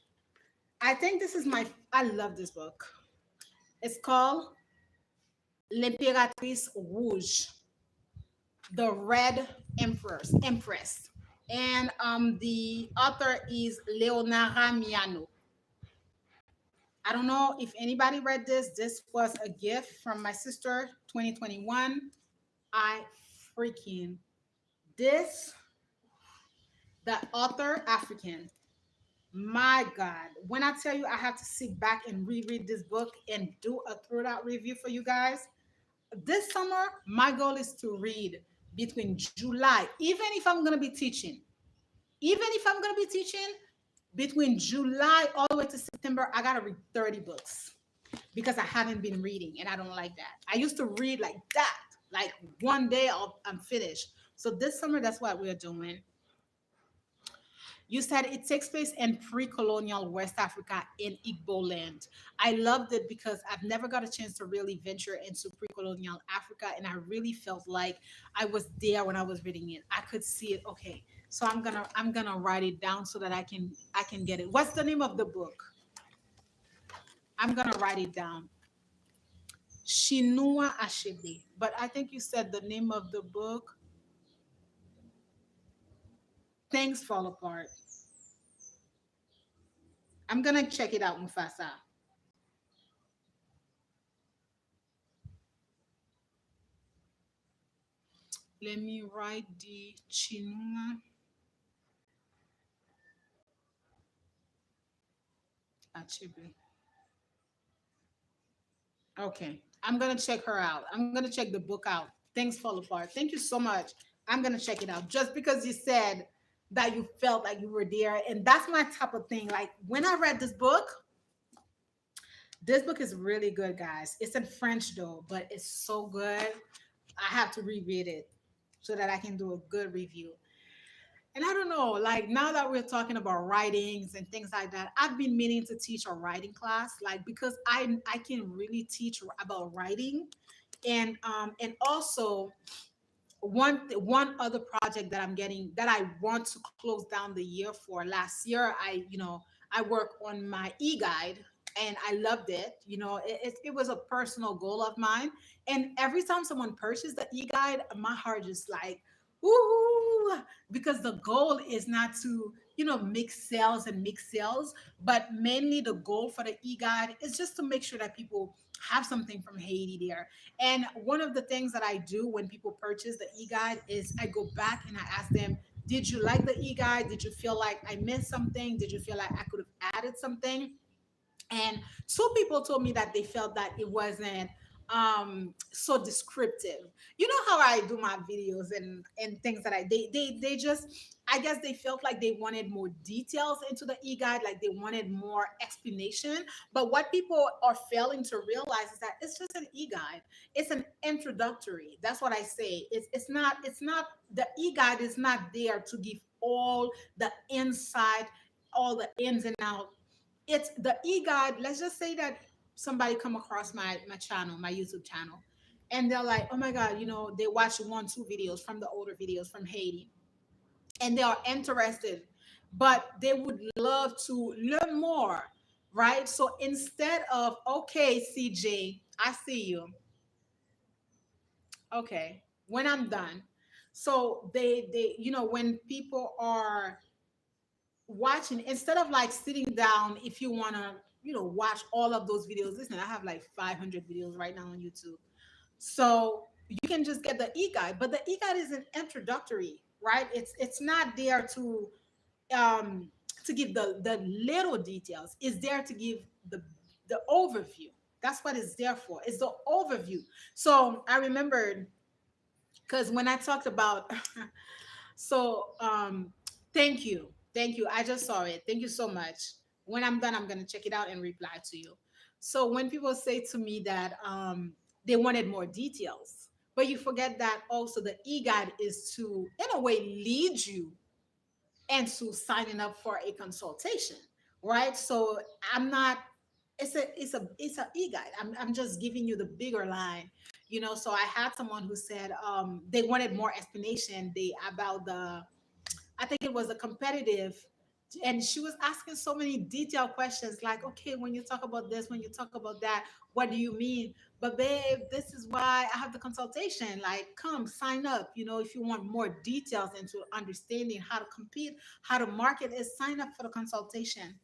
[SPEAKER 1] I think this is I love this book. It's called L'Impératrice Rouge, the Red Empress. And the author is Leonara Miano. I don't know if anybody read this. This was a gift from my sister, 2021. I freaking this the author African. My God, when I tell you I have to sit back and reread this book and do a throughout review for you guys, this summer, my goal is to read between July, even if I'm going to be teaching. Even if I'm gonna be teaching between July all the way to September, I gotta read 30 books because I haven't been reading and I don't like that. I used to read like that, like one day I'm finished. So this summer, that's what we're doing. You said it takes place in pre-colonial West Africa in Igbo land. I loved it because I've never got a chance to really venture into pre-colonial Africa, and I really felt like I was there when I was reading it. I could see it. Okay, so I'm gonna write it down so that I can get it. What's the name of the book? I'm gonna write it down. Shinua Ashebe. But I think you said the name of the book. Things Fall Apart. I'm gonna check it out, Mufasa. Let me write the Chinua Achebe. Okay. I'm gonna check her out. I'm gonna check the book out. Things Fall Apart. Thank you so much. I'm gonna check it out. Just because you said that you felt like you were there. And that's my type of thing. Like when I read this book is really good, guys. It's in French though, but it's so good. I have to reread it so that I can do a good review. And I don't know, like now that we're talking about writings and things like that, I've been meaning to teach a writing class, like because I can really teach about writing, and also one other project that I'm getting that I want to close down the year for. Last year, I worked on my e-guide and I loved it. It was a personal goal of mine. And every time someone purchased the e-guide, my heart just like, ooh, because the goal is not to make sales, but mainly the goal for the e-guide is just to make sure that people have something from Haiti there. And one of the things that I do when people purchase the e-guide is I go back and I ask them, did you like the e-guide? Did you feel like I missed something? Did you feel like I could have added something? And two people told me that they felt that it wasn't so descriptive. You know how I do my videos and things that they just, I guess they felt like they wanted more details into the e-guide, like they wanted more explanation. But what people are failing to realize is that it's just an e-guide. It's an introductory. That's what I say. It's not the e-guide is not there to give all the inside, all the ins and outs. It's the e-guide. Let's just say that somebody come across my channel, my YouTube channel, and they're like, oh my god, they watch one, two videos from the older videos from Haiti, and they are interested, but they would love to learn more, right? So instead of, okay, CJ, I see you. Okay, when I'm done. So when people are watching, instead of like sitting down, if you want to watch all of those videos, listen, I have like 500 videos right now on YouTube, so you can just get the e-guide. But the e-guide is an introductory, right? It's not there um to give the little details. It's there to give the overview. That's what it's there for. It's the overview. So I remembered, because when I talked about so thank you. Thank you. I just saw it. Thank you so much. When I'm done, I'm gonna check it out and reply to you. So when people say to me that they wanted more details, but you forget that also the e-guide is to, in a way, lead you into signing up for a consultation, right? So I'm not, it's a e-guide. I'm just giving you the bigger line. So I had someone who said they wanted more explanation they about the, I think it was a competitive, and she was asking so many detailed questions like, okay, when you talk about this, when you talk about that, what do you mean? But babe, this is why I have the consultation. Like, come sign up. If you want more details into understanding how to compete, how to market, is sign up for the consultation.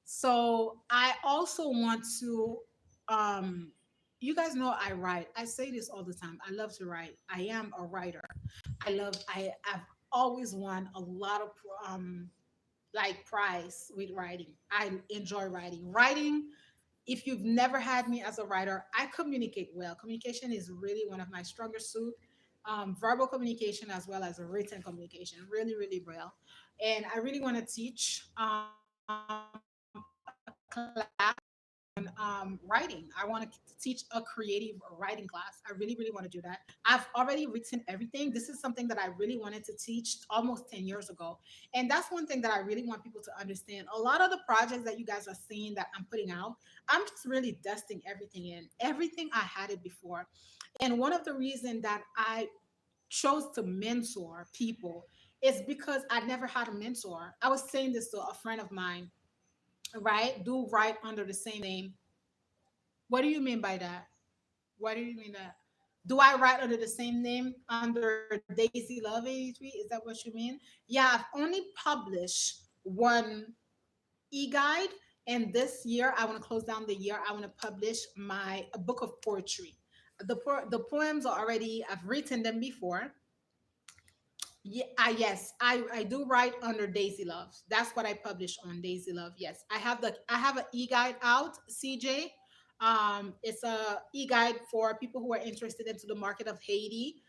[SPEAKER 1] So I also want to, um, you guys know I write. I say this all the time. I love to write. I am a writer. I've always won a lot of like prize with writing. I enjoy writing. Writing, if you've never had me as a writer, I communicate well. Communication is really one of my stronger suit. verbal communication as well as written communication. Really, really well. And I really want to teach a class on writing. I want to teach a creative writing class. I really, really want to do that. I've already written everything. This is something that I really wanted to teach almost 10 years ago. And that's one thing that I really want people to understand. A lot of the projects that you guys are seeing that I'm putting out, I'm just really dusting everything in. Everything I had it before. And one of the reasons that I chose to mentor people is because I never had a mentor. I was saying this to a friend of mine, right? Do write under the same name. What do you mean by that? What do you mean that? Do I write under the same name under Daisylove83? Is that what you mean? Yeah, I've only published one e-guide, and this year I want to close down the year. I want to publish my a book of poetry. The poems are already, I've written them before. Yeah, yes, I do write under Daisy Love. That's what I publish on Daisy Love. Yes, I have an e-guide out, CJ. It's a e-guide for people who are interested into the market of Haiti.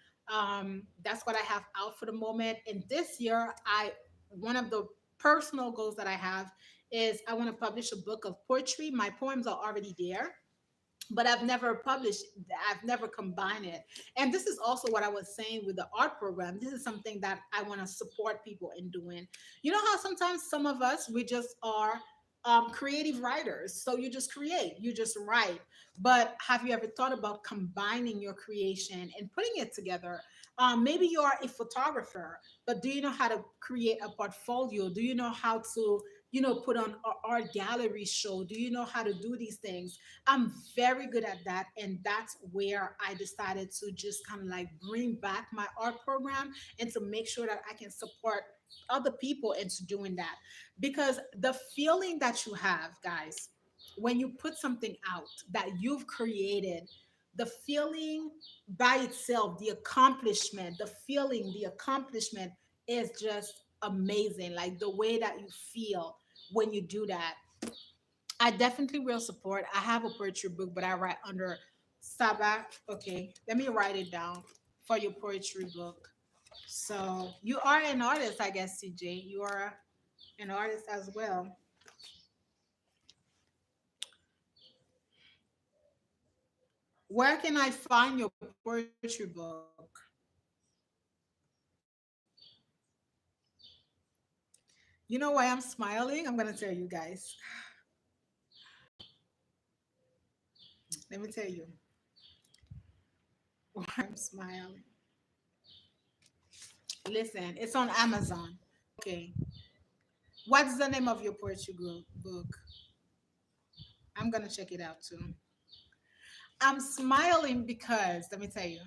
[SPEAKER 1] That's what I have out for the moment. And this year, I one of the personal goals that I have is I want to publish a book of poetry. My poems are already there, but I've never published, I've never combined it. And this is also what I was saying with the art program. This is something that I want to support people in doing. You know how sometimes some of us, we just are creative writers. So you just create, you just write. But have you ever thought about combining your creation and putting it together? Maybe you are a photographer, but do you know how to create a portfolio? Do you know how to, put on an art gallery show? Do you know how to do these things? I'm very good at that. And that's where I decided to just kind of like bring back my art program and to make sure that I can support other people into doing that. Because the feeling that you have, guys, when you put something out that you've created, the feeling by itself, the accomplishment, the feeling, the accomplishment is just amazing. Like the way that you feel when you do that, I definitely will support. I have a poetry book, but I write under Sabak. Okay, let me write it down for your poetry book. So you are an artist, I guess, CJ. You are an artist as well. Where can I find your poetry book? You know why I'm smiling? I'm gonna tell you guys. Let me tell you why I'm smiling. Listen, it's on Amazon. Okay. What's the name of your poetry book? I'm gonna check it out too. I'm smiling because let me tell you,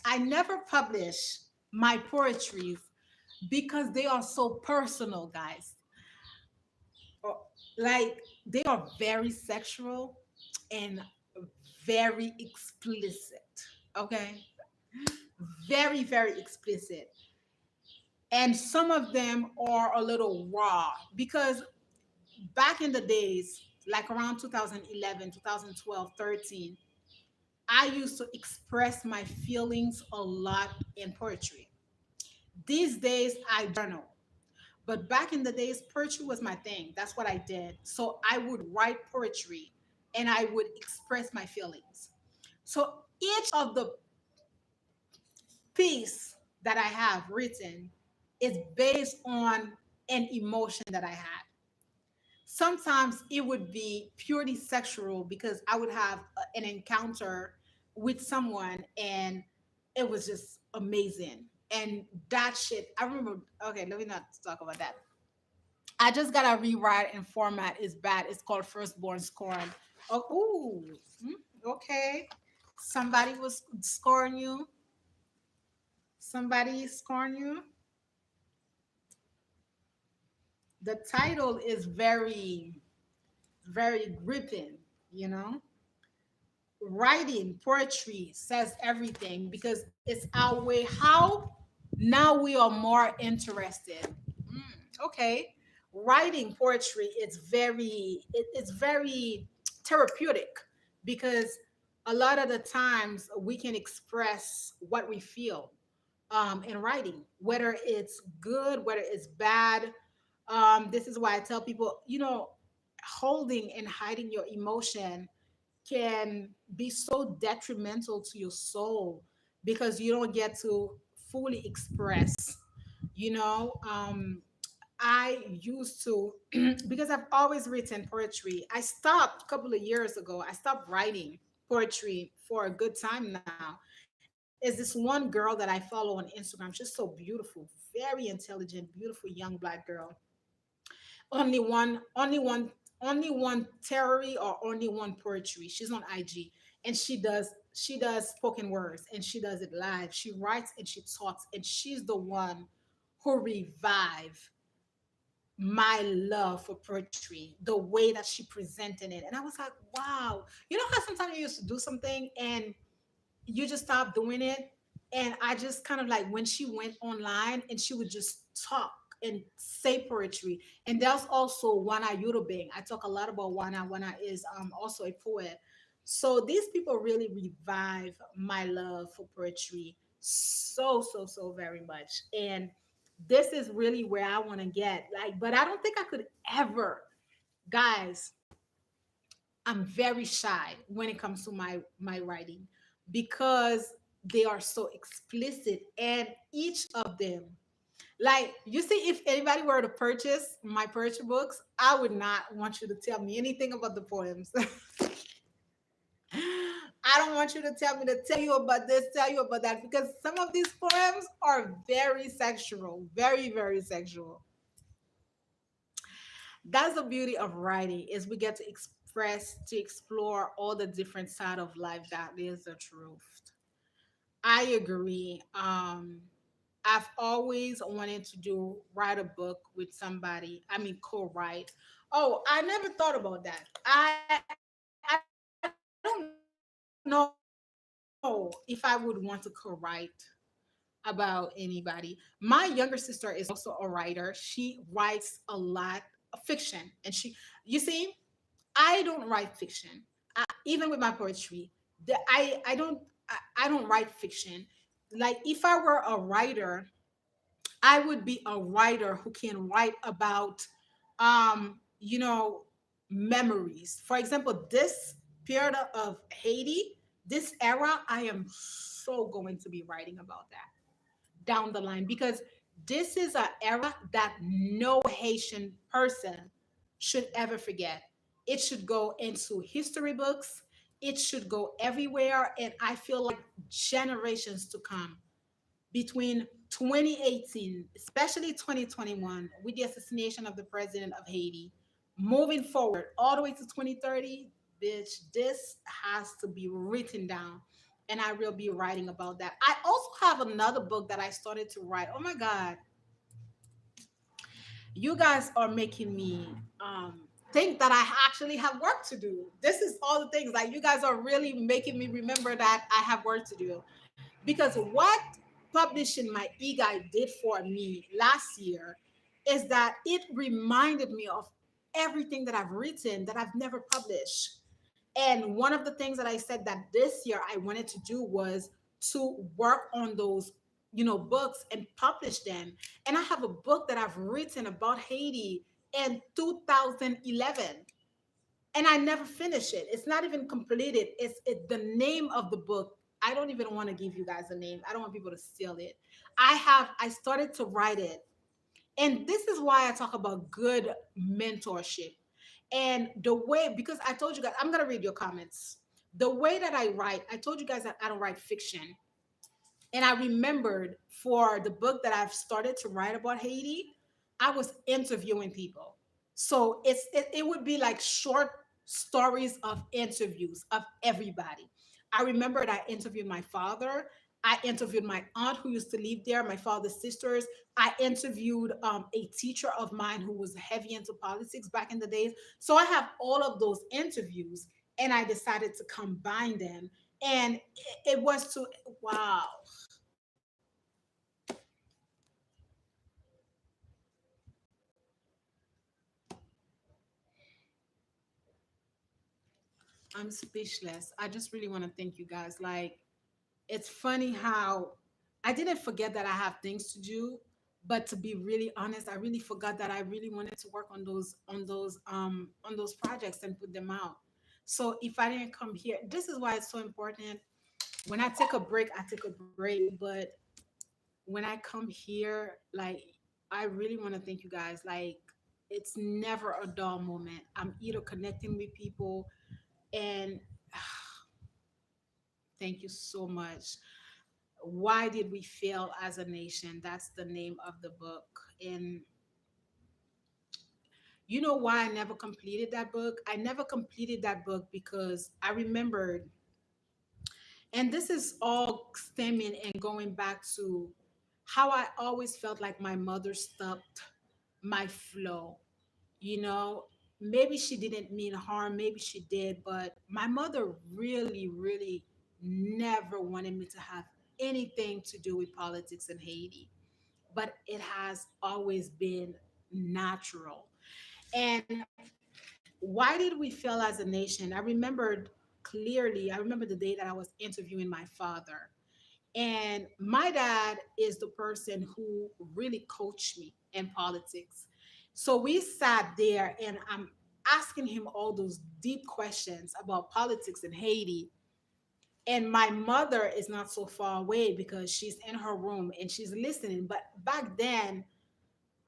[SPEAKER 1] I never publish my poetries because they are so personal, guys. Or- Like they are very sexual and very explicit. Okay, very very explicit, and some of them are a little raw because back in the days, like around 2011, 2012, 13, I used to express my feelings a lot in poetry. These days, I journal. But back in the days, poetry was my thing. That's what I did. So I would write poetry and I would express my feelings. So each of the piece that I have written is based on an emotion that I had. Sometimes it would be purely sexual because I would have an encounter with someone and it was just amazing. And that shit, I remember, okay, let me not talk about that. I just got to rewrite and format is bad. It's called Firstborn Scorn. Oh, ooh, okay. Somebody was scoring you. Somebody scoring you. The title is very, very gripping, you know? Writing poetry says everything because it's our way. How now we are more interested. Okay, writing poetry it's very therapeutic because a lot of the times we can express what we feel in writing, whether it's good, whether it's bad. This is why I tell people, holding and hiding your emotion can be so detrimental to your soul because you don't get to fully express. You know, I used to, because I've always written poetry. I stopped a couple of years ago. I stopped writing poetry for a good time now. Is this one girl that I follow on Instagram? She's so beautiful, very intelligent, beautiful young black girl. Only one theory or only one poetry. She's on IG, and she does spoken words, and she does it live. She writes and she talks, and she's the one who revive my love for poetry, the way that she presented it. And I was like, wow. You know how sometimes you used to do something and you just stopped doing it? And I just kind of like, when she went online and she would just talk and say poetry. And there's also Wana Yurubing. I talk a lot about Wana. Wana is also a poet. So these people really revive my love for poetry so, so, so very much. And this is really where I want to get. Like, but I don't think I could ever, guys, I'm very shy when it comes to my writing because they are so explicit, and each of them, like, you see, if anybody were to purchase my poetry books, I would not want you to tell me anything about the poems. I don't want you to tell me to tell you about this, tell you about that, because some of these poems are very sexual, very, very sexual. That's the beauty of writing, is we get to express, to explore all the different side of life. That is the truth. I agree. I've always wanted to do write a book with somebody. I mean, co-write. Oh, I never thought about that. I don't know if I would want to co-write about anybody. My younger sister is also a writer. She writes a lot of fiction, and you see, I don't write fiction. Even with my poetry, I don't write fiction. Like, if I were a writer, I would be a writer who can write about, you know, memories. For example, this period of Haiti, this era, I am so going to be writing about that down the line, because this is an era that no Haitian person should ever forget. It should go into history books. It should go everywhere. And I feel like generations to come, between 2018, especially 2021, with the assassination of the president of Haiti, moving forward all the way to 2030, bitch, this has to be written down. And I will be writing about that. I also have another book that I started to write. Oh my God, you guys are making me think that I actually have work to do. This is all the things, like, you guys are really making me remember that I have work to do. Because what publishing my e-guide did for me last year is that it reminded me of everything that I've written that I've never published. And one of the things that I said that this year I wanted to do was to work on those, books and publish them. And I have a book that I've written about Haiti in 2011, and I never finished it. It's not even completed. The name of the book. I don't even want to give you guys a name. I don't want people to steal it. I started to write it. And this is why I talk about good mentorship. And the way, because I told you guys, I'm gonna read your comments. The way that I write, I told you guys that I don't write fiction. And I remembered, for the book that I've started to write about Haiti, I was interviewing people. So it would be like short stories of interviews of everybody. I remembered I interviewed my father. I interviewed my aunt who used to live there, my father's sisters. I interviewed a teacher of mine who was heavy into politics back in the days. So I have all of those interviews, and I decided to combine them. And it was to, wow. I'm speechless. I just really want to thank you guys. Like, it's funny how I didn't forget that I have things to do, but to be really honest, I really forgot that I really wanted to work on those projects and put them out. So if I didn't come here, this is why it's so important. When I take a break, I take a break, but when I come here, like, I really want to thank you guys. Like, it's never a dull moment. I'm either connecting with people and thank you so much. Why did we fail as a nation? That's the name of the book. And you know why I never completed that book? I never completed that book because I remembered, and this is all stemming and going back to how I always felt like my mother stopped my flow. You know, maybe she didn't mean harm, maybe she did, but my mother really, really never wanted me to have anything to do with politics in Haiti. But it has always been natural. And why did we fail as a nation? I remembered clearly, I remember the day that I was interviewing my father. And my dad is the person who really coached me in politics. So we sat there and I'm asking him all those deep questions about politics in Haiti. And my mother is not so far away because she's in her room and she's listening. But back then,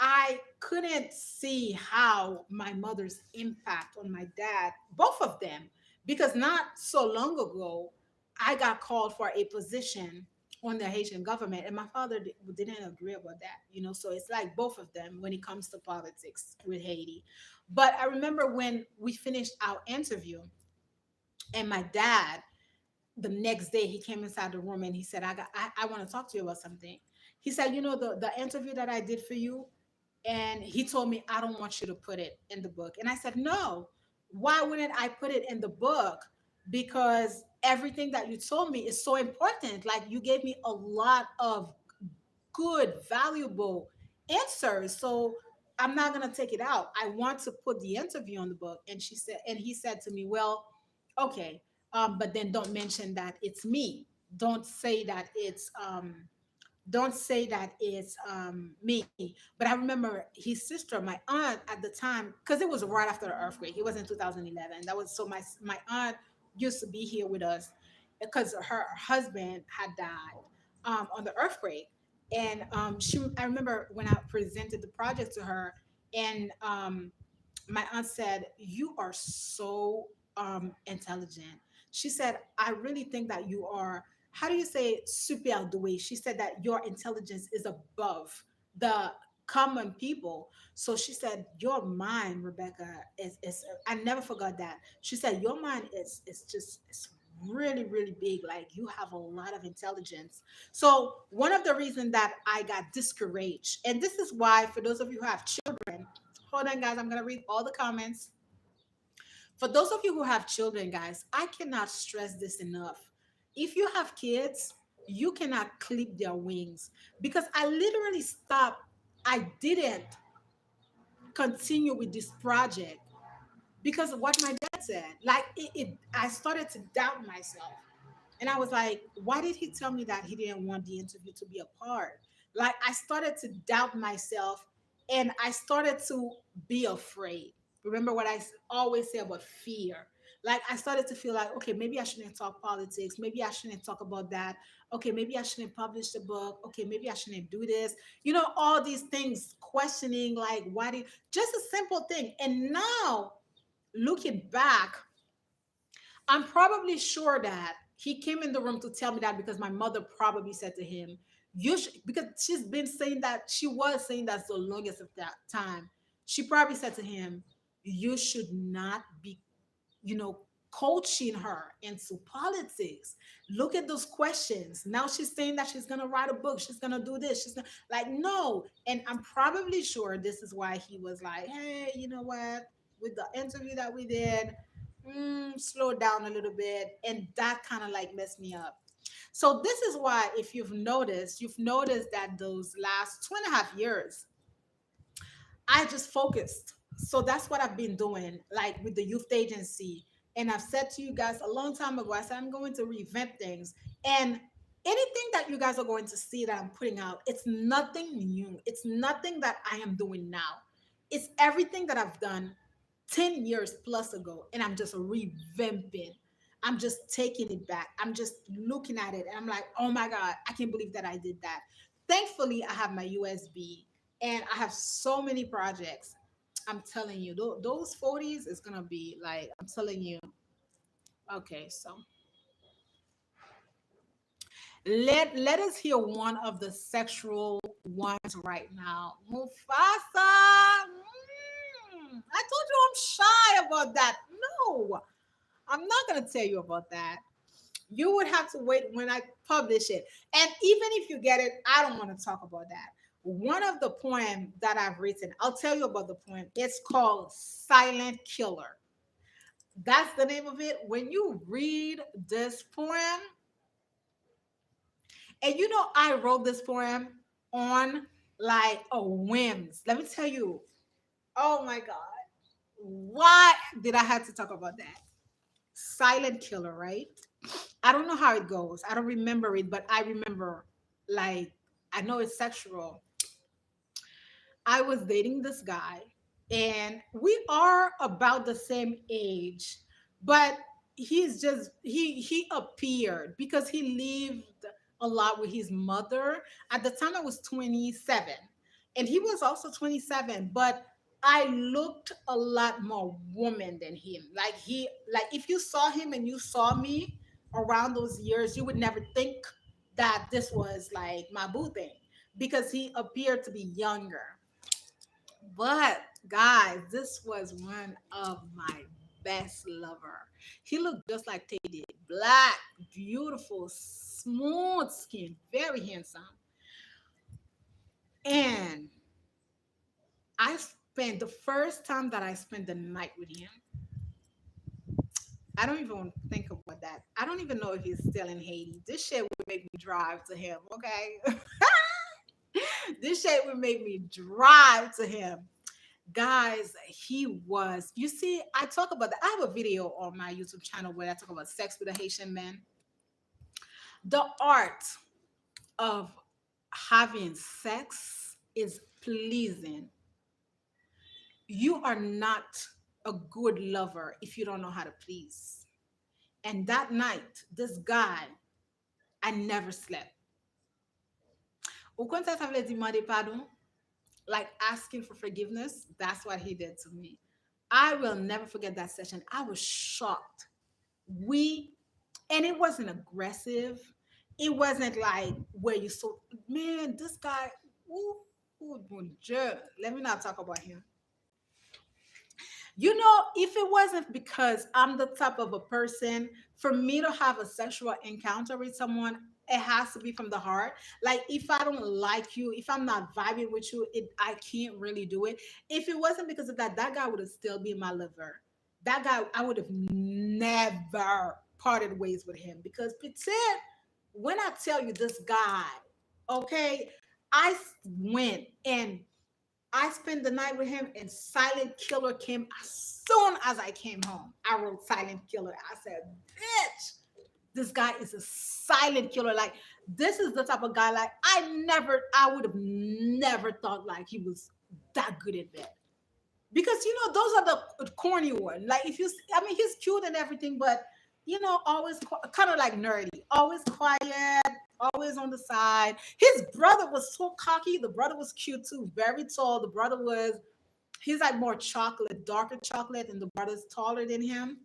[SPEAKER 1] I couldn't see how my mother's impact on my dad, both of them, because not so long ago, I got called for a position on the Haitian government, and my father didn't agree about that, you know. So it's like both of them when it comes to politics with Haiti. But I remember when we finished our interview, and my dad, the next day, he came inside the room and he said, I want to talk to you about something. He said, you know, the interview that I did for you, and he told me, I don't want you to put it in the book. And I said, no, why wouldn't I put it in the book? Because everything that you told me is so important. Like, you gave me a lot of good, valuable answers. So I'm not going to take it out. I want to put the interview on the book. And she said, and he said to me, well, okay, but then don't mention that it's me. Don't say that don't say that it's me. But I remember his sister, my aunt at the time, because it was right after the earthquake. It was in 2011. That was so my aunt used to be here with us because her husband had died on the earthquake. And I remember when I presented the project to her, and my aunt said, "You are so intelligent." She said, "I really think that you are. How do you say super doué?" She said that your intelligence is above the common people. So she said, "Your mind, Rebecca, is." I never forgot that. She said, "Your mind is just it's really really big. Like, you have a lot of intelligence." So one of the reasons that I got discouraged, and this is why, for those of you who have children, hold on, guys, I'm gonna read all the comments. For those of you who have children, guys, I cannot stress this enough. If you have kids, you cannot clip their wings, because I literally stopped. I didn't continue with this project because of what my dad said. Like, I started to doubt myself. And I was like, why did he tell me that he didn't want the interview to be a part? Like, I started to doubt myself and I started to be afraid. Remember what always say about fear. Like, I started to feel like, okay, maybe I shouldn't talk politics. Maybe I shouldn't talk about that. Okay, maybe I shouldn't publish the book. Okay, maybe I shouldn't do this. You know, all these things, questioning, like, why did, just a simple thing. And now, looking back, I'm probably sure that he came in the room to tell me that because my mother probably said to him, "You should," because she's been saying that, she was saying that the longest of that time. She probably said to him, "You should not be, you know, coaching her into politics. Look at those questions. Now she's saying that she's gonna write a book, she's gonna do this, she's gonna," like, no. And I'm probably sure this is why he was like, "Hey, you know what? With the interview that we did, slow down a little bit." And that kind of like messed me up. So this is why, if you've noticed that those last 2.5 years, I just focused. So that's what I've been doing, like with the youth agency And I've said to you guys a long time ago, I said I'm going to reinvent things. And anything that you guys are going to see that I'm putting out, it's nothing new. It's nothing that I am doing now. It's everything that I've done 10 years plus ago. And I'm just revamping. I'm just taking it back. I'm just looking at it and I'm like, oh my God, I can't believe that I did that. Thankfully, I have my USB and I have so many projects. I'm telling you, those 40s is gonna be like, I'm telling you. Okay, so let us hear one of the sexual ones right now. Mufasa. I told you I'm shy about that. No, I'm not gonna tell you about that. You would have to wait when I publish it. And even if you get it, I don't want to talk about that. One of the poems that I've written, I'll tell you about the poem. It's called Silent Killer. That's the name of it. When you read this poem, and you know, I wrote this poem on like a whims. Let me tell you, oh my God, why did I have to talk about that? Silent Killer, right? I don't know how it goes. I don't remember it, but I remember like I know it's sexual. I was dating this guy and we are about the same age, but he appeared because he lived a lot with his mother. At the time I was 27 and he was also 27, but I looked a lot more woman than him. Like if you saw him and you saw me around those years, you would never think that this was like my boo thing because he appeared to be younger. But guys, this was one of my best lover. He looked just like Tay did. Black, beautiful, smooth skin, very handsome. And I spent the first time that I spent the night with him. I don't even think about that. I don't even know if he's still in Haiti. This shit would make me drive to him, okay? This shit would make me drive to him. Guys, he was, you see, I talk about that. I have a video on my YouTube channel where I talk about sex with a Haitian man. The art of having sex is pleasing. You are not a good lover if you don't know how to please. And that night, this guy, I never slept. Ou kon sa vle di mande pardon? Like asking for forgiveness, that's what he did to me. I will never forget that session. I was shocked. We, and it wasn't aggressive. It wasn't like where you so, man, this guy, ooh, ooh, mon Dieu. Let me not talk about him. You know, if it wasn't because I'm the type of a person, for me to have a sexual encounter with someone, it has to be from the heart. Like if I don't like you, if I'm not vibing with you, I can't really do it. If it wasn't because of that, that guy would have still been my liver. That guy, I would have never parted ways with him because Petit, when I tell you this guy, okay, went and I spent the night with him, and Silent Killer came as soon as I came home. I wrote Silent Killer. I said, bitch, this guy is a silent killer. Like, this is the type of guy, like, I would have never thought, like, he was that good at bed. Because, you know, those are the corny ones. Like, if you, I mean, he's cute and everything, but, you know, always kind of like nerdy, always quiet, always on the side. His brother was so cocky. The brother was cute too, very tall. The brother was, he's like more chocolate, darker chocolate, and the brother's taller than him.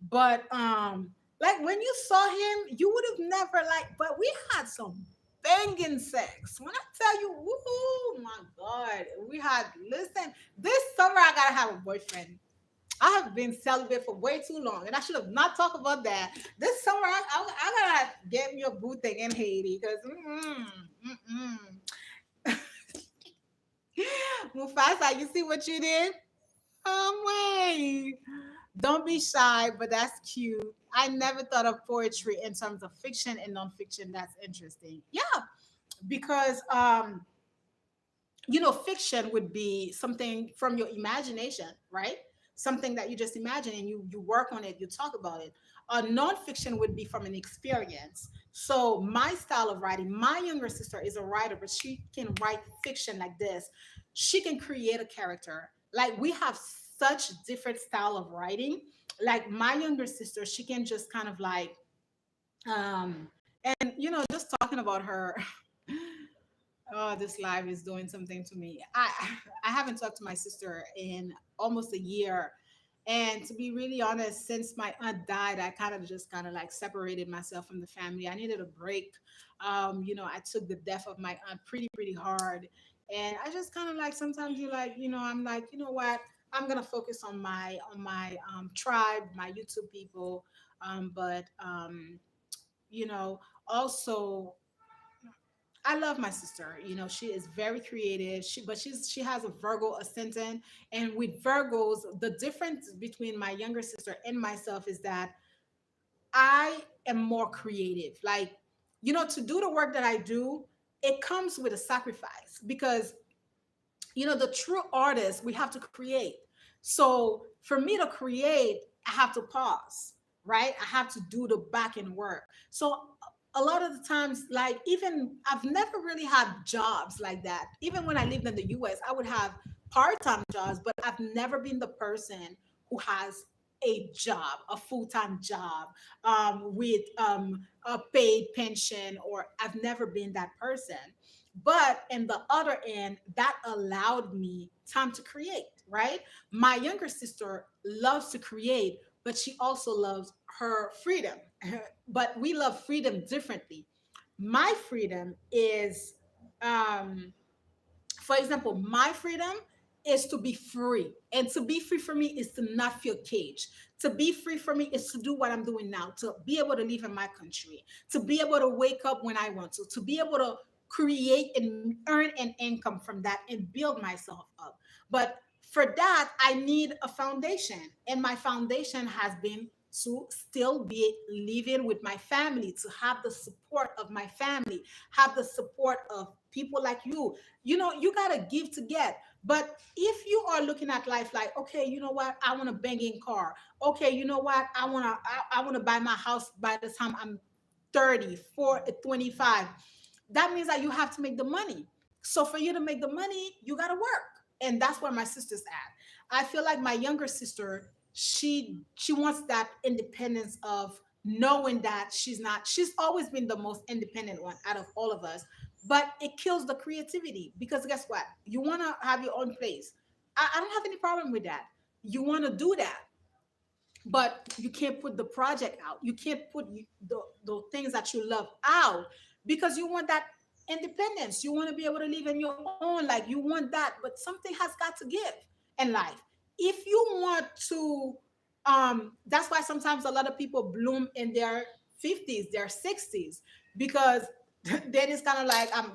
[SPEAKER 1] But like when you saw him, you would have never like. But we had some banging sex. When I tell you, woohoo, my God, we had. Listen, this summer I gotta have a boyfriend. I have been celibate for way too long, and I should have not talked about that. This summer, I gotta get me a boo thing in Haiti because Mufasa, you see what you did? Wait. Don't be shy, but that's cute. I never thought of poetry in terms of fiction and nonfiction. That's interesting. Yeah, because you know, fiction would be something from your imagination, right? something that you just imagine and you work on it, you talk about it. Nonfiction would be from an experience. So my style of writing, my younger sister is a writer, but she can write fiction like this. She can create a character. Like we have such different style of writing. Like my younger sister, she can just kind of like um and just talking about her. Oh, this live is doing something to me. I haven't talked to my sister in almost a year. And to be really honest, since my aunt died, I kind of like separated myself from the family. I needed a break. I took the death of my aunt pretty hard. And I just kind of like sometimes you like, I'm like, you know what? I'm gonna focus on my tribe, my YouTube people. But you know, also I love my sister. She is very creative. She has a Virgo ascendant, and with Virgos, the difference between my younger sister and myself is that I am more creative. Like, to do the work that I do, it comes with a sacrifice because the true artist, we have to create. So for me to create, I have to pause, right? I have to do the back end work. So a lot of the times, like, even I've never really had jobs like that. Even when I lived in the US, I would have part-time jobs, but I've never been the person who has a job, a full-time job, with a paid pension, or I've never been that person. But in the other end, that allowed me time to create, right? My younger sister loves to create, but she also loves her freedom. But we love freedom differently. My freedom is, um, for example, my freedom is to be free. And to be free for me is to not feel caged. To be free for me is to do what I'm doing now, to be able to live in my country, to be able to wake up when I want to be able to create and earn an income from that and build myself up. But for that, I need a foundation. And my foundation has been to still be living with my family, to have the support of my family, have the support of people like you. You got to give to get. But if you are looking at life like, okay, you know what, I want a banging car. Okay, you know what, I want to buy my house by the time I'm 30, 4, 25. That means that you have to make the money. So for you to make the money, you got to work. And that's where my sister's at. I feel like my younger sister, she wants that independence of knowing that she's always been the most independent one out of all of us. But it kills the creativity because guess what? You want to have your own place. I don't have any problem with that. You want to do that, but you can't put the project out. You can't put the things that you love out because you want that independence. You want to be able to live in your own. Like you want that, but something has got to give in life. If you want to, that's why sometimes a lot of people bloom in their 50s, their 60s, because then it's kind of like I'm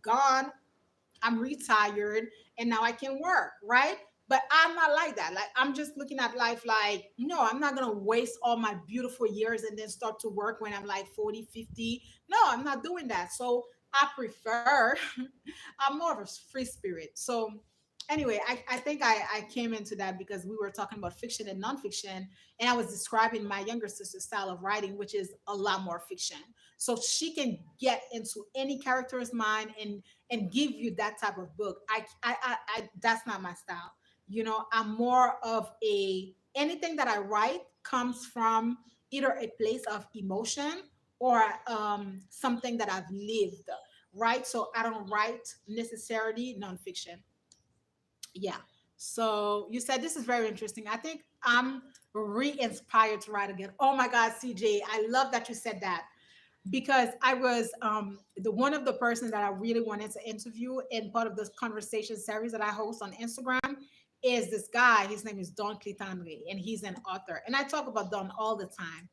[SPEAKER 1] gone, I'm retired and now I can work, right? But I'm not like that. Like I'm just looking at life like, no, I'm not going to waste all my beautiful years and then start to work when I'm like 40, 50. No, I'm not doing that. So I prefer, I'm more of a free spirit. So anyway, I think I came into that because we were talking about fiction and nonfiction, and I was describing my younger sister's style of writing, which is a lot more fiction. So she can get into any character's mind and give you that type of book. I that's not my style. I'm more of a anything that I write comes from either a place of emotion or something that I've lived, right? So I don't write necessarily nonfiction. Yeah. So you said this is very interesting. I think I'm re-inspired to write again. Oh my God, CJ, I love that you said that because I was the one of the person that I really wanted to interview in part of this conversation series that I host on Instagram is this guy. His name is Don Clitandre, and he's an author. And I talk about Don all the time.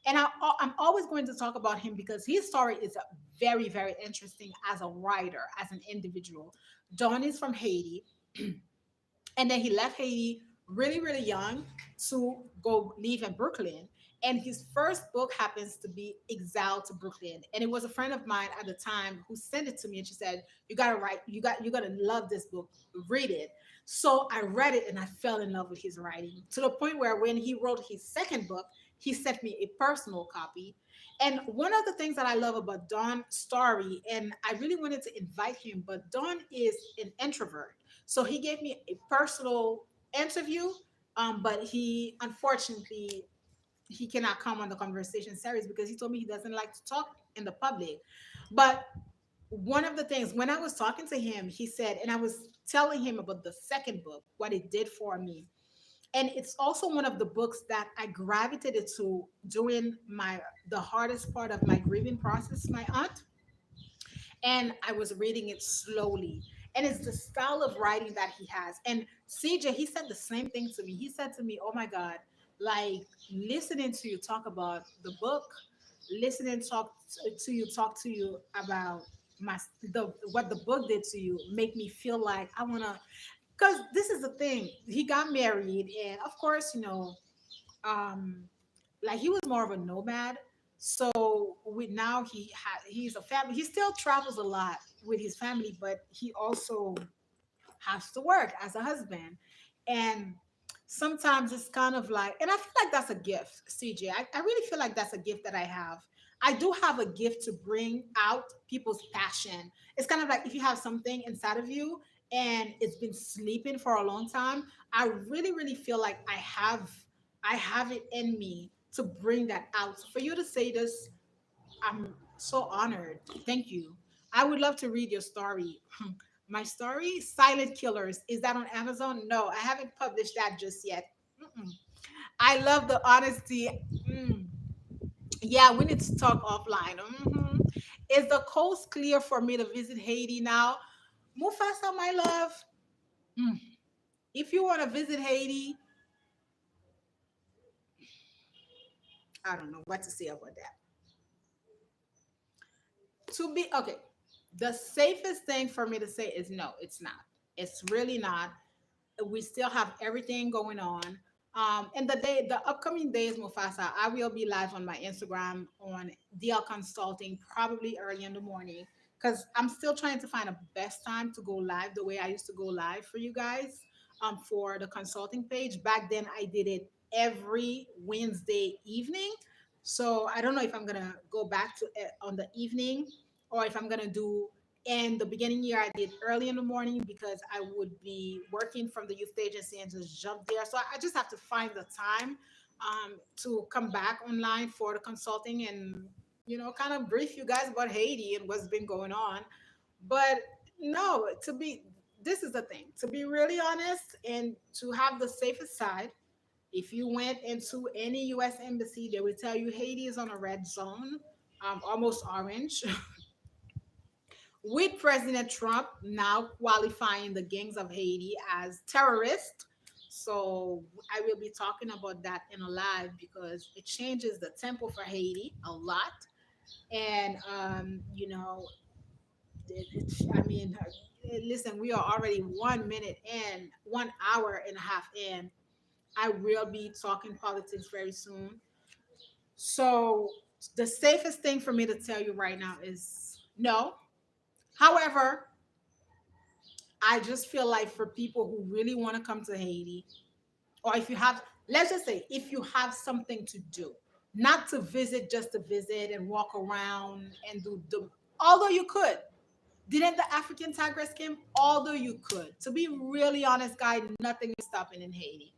[SPEAKER 1] And I'm always going to talk about him because his story is very interesting as a writer, as an individual. Don is from Haiti, and then he left Haiti really young to go live in Brooklyn. And his first book happens to be Exile to Brooklyn. And it was a friend of mine at the time who sent it to me, and she said, "You gotta write, you're gonna love this book. Read it." So I read it and I fell in love with his writing to the point where when he wrote his second book, he sent me a personal copy. And one of the things that I love about Don's story, and I really wanted to invite him, but Don is an introvert. So he gave me a personal interview, but he unfortunately he cannot come on the conversation series because he told me he doesn't like to talk in the public. But one of the things when I was talking to him, he said, and I was telling him about the second book, what it did for me. And it's also one of the books that I gravitated to during my the hardest part of my grieving process, my aunt, and I was reading it slowly. And it's the style of writing that he has. And CJ, he said the same thing to me. He said to me, "Oh my God, like listening to you talk about the book, listening to you talk to you about my the what the book did to you, make me feel like I wanna." Because this is the thing. He got married, and of course, um, like he was more of a nomad. So with now he's a family. He still travels a lot with his family, but he also has to work as a husband. And sometimes it's kind of like, and I feel like that's a gift, CJ. I really feel like that's a gift that I have. I do have a gift to bring out people's passion. It's kind of like if you have something inside of you and it's been sleeping for a long time, I really, really feel like I have it in me to bring that out. So for you to say this, I'm so honored. Thank you. I would love to read your story. My story, Silent Killers, is that on Amazon? No, I haven't published that just yet. Mm-mm. I love the honesty. Mm. Yeah, we need to talk offline. Is the coast clear for me to visit Haiti now? Mufasa, my love. Mm. If you want to visit Haiti, I don't know what to say about that. To be okay, the safest thing for me to say is no, it's not. It's really not. We still have everything going on. And the upcoming days, Mufasa, I will be live on my Instagram on DL Consulting, probably early in the morning, because I'm still trying to find a best time to go live the way I used to go live for you guys. For the consulting page. Back then, I did it every Wednesday evening. So I don't know if I'm gonna go back to it on the evening or if I'm gonna do in the beginning year I did early in the morning because I would be working from the youth agency and just jump there. So I just have to find the time to come back online for the consulting and kind of brief you guys about Haiti and what's been going on. But no, this is the thing. To be really honest and to have the safest side, if you went into any US embassy, they will tell you Haiti is on a red zone, almost orange. With President Trump now qualifying the gangs of Haiti as terrorists. So I will be talking about that in a live because it changes the tempo for Haiti a lot. And I mean, listen, we are already 1 minute in, 1 hour and a half in. I will be talking politics very soon. So the safest thing for me to tell you right now is no. However, I just feel like for people who really want to come to Haiti, or if you have, let's just say, if you have something to do, not to visit just to visit and walk around and do the, although you could. Didn't the African tigress came? Although you could. To be really honest, guy, nothing is stopping in Haiti.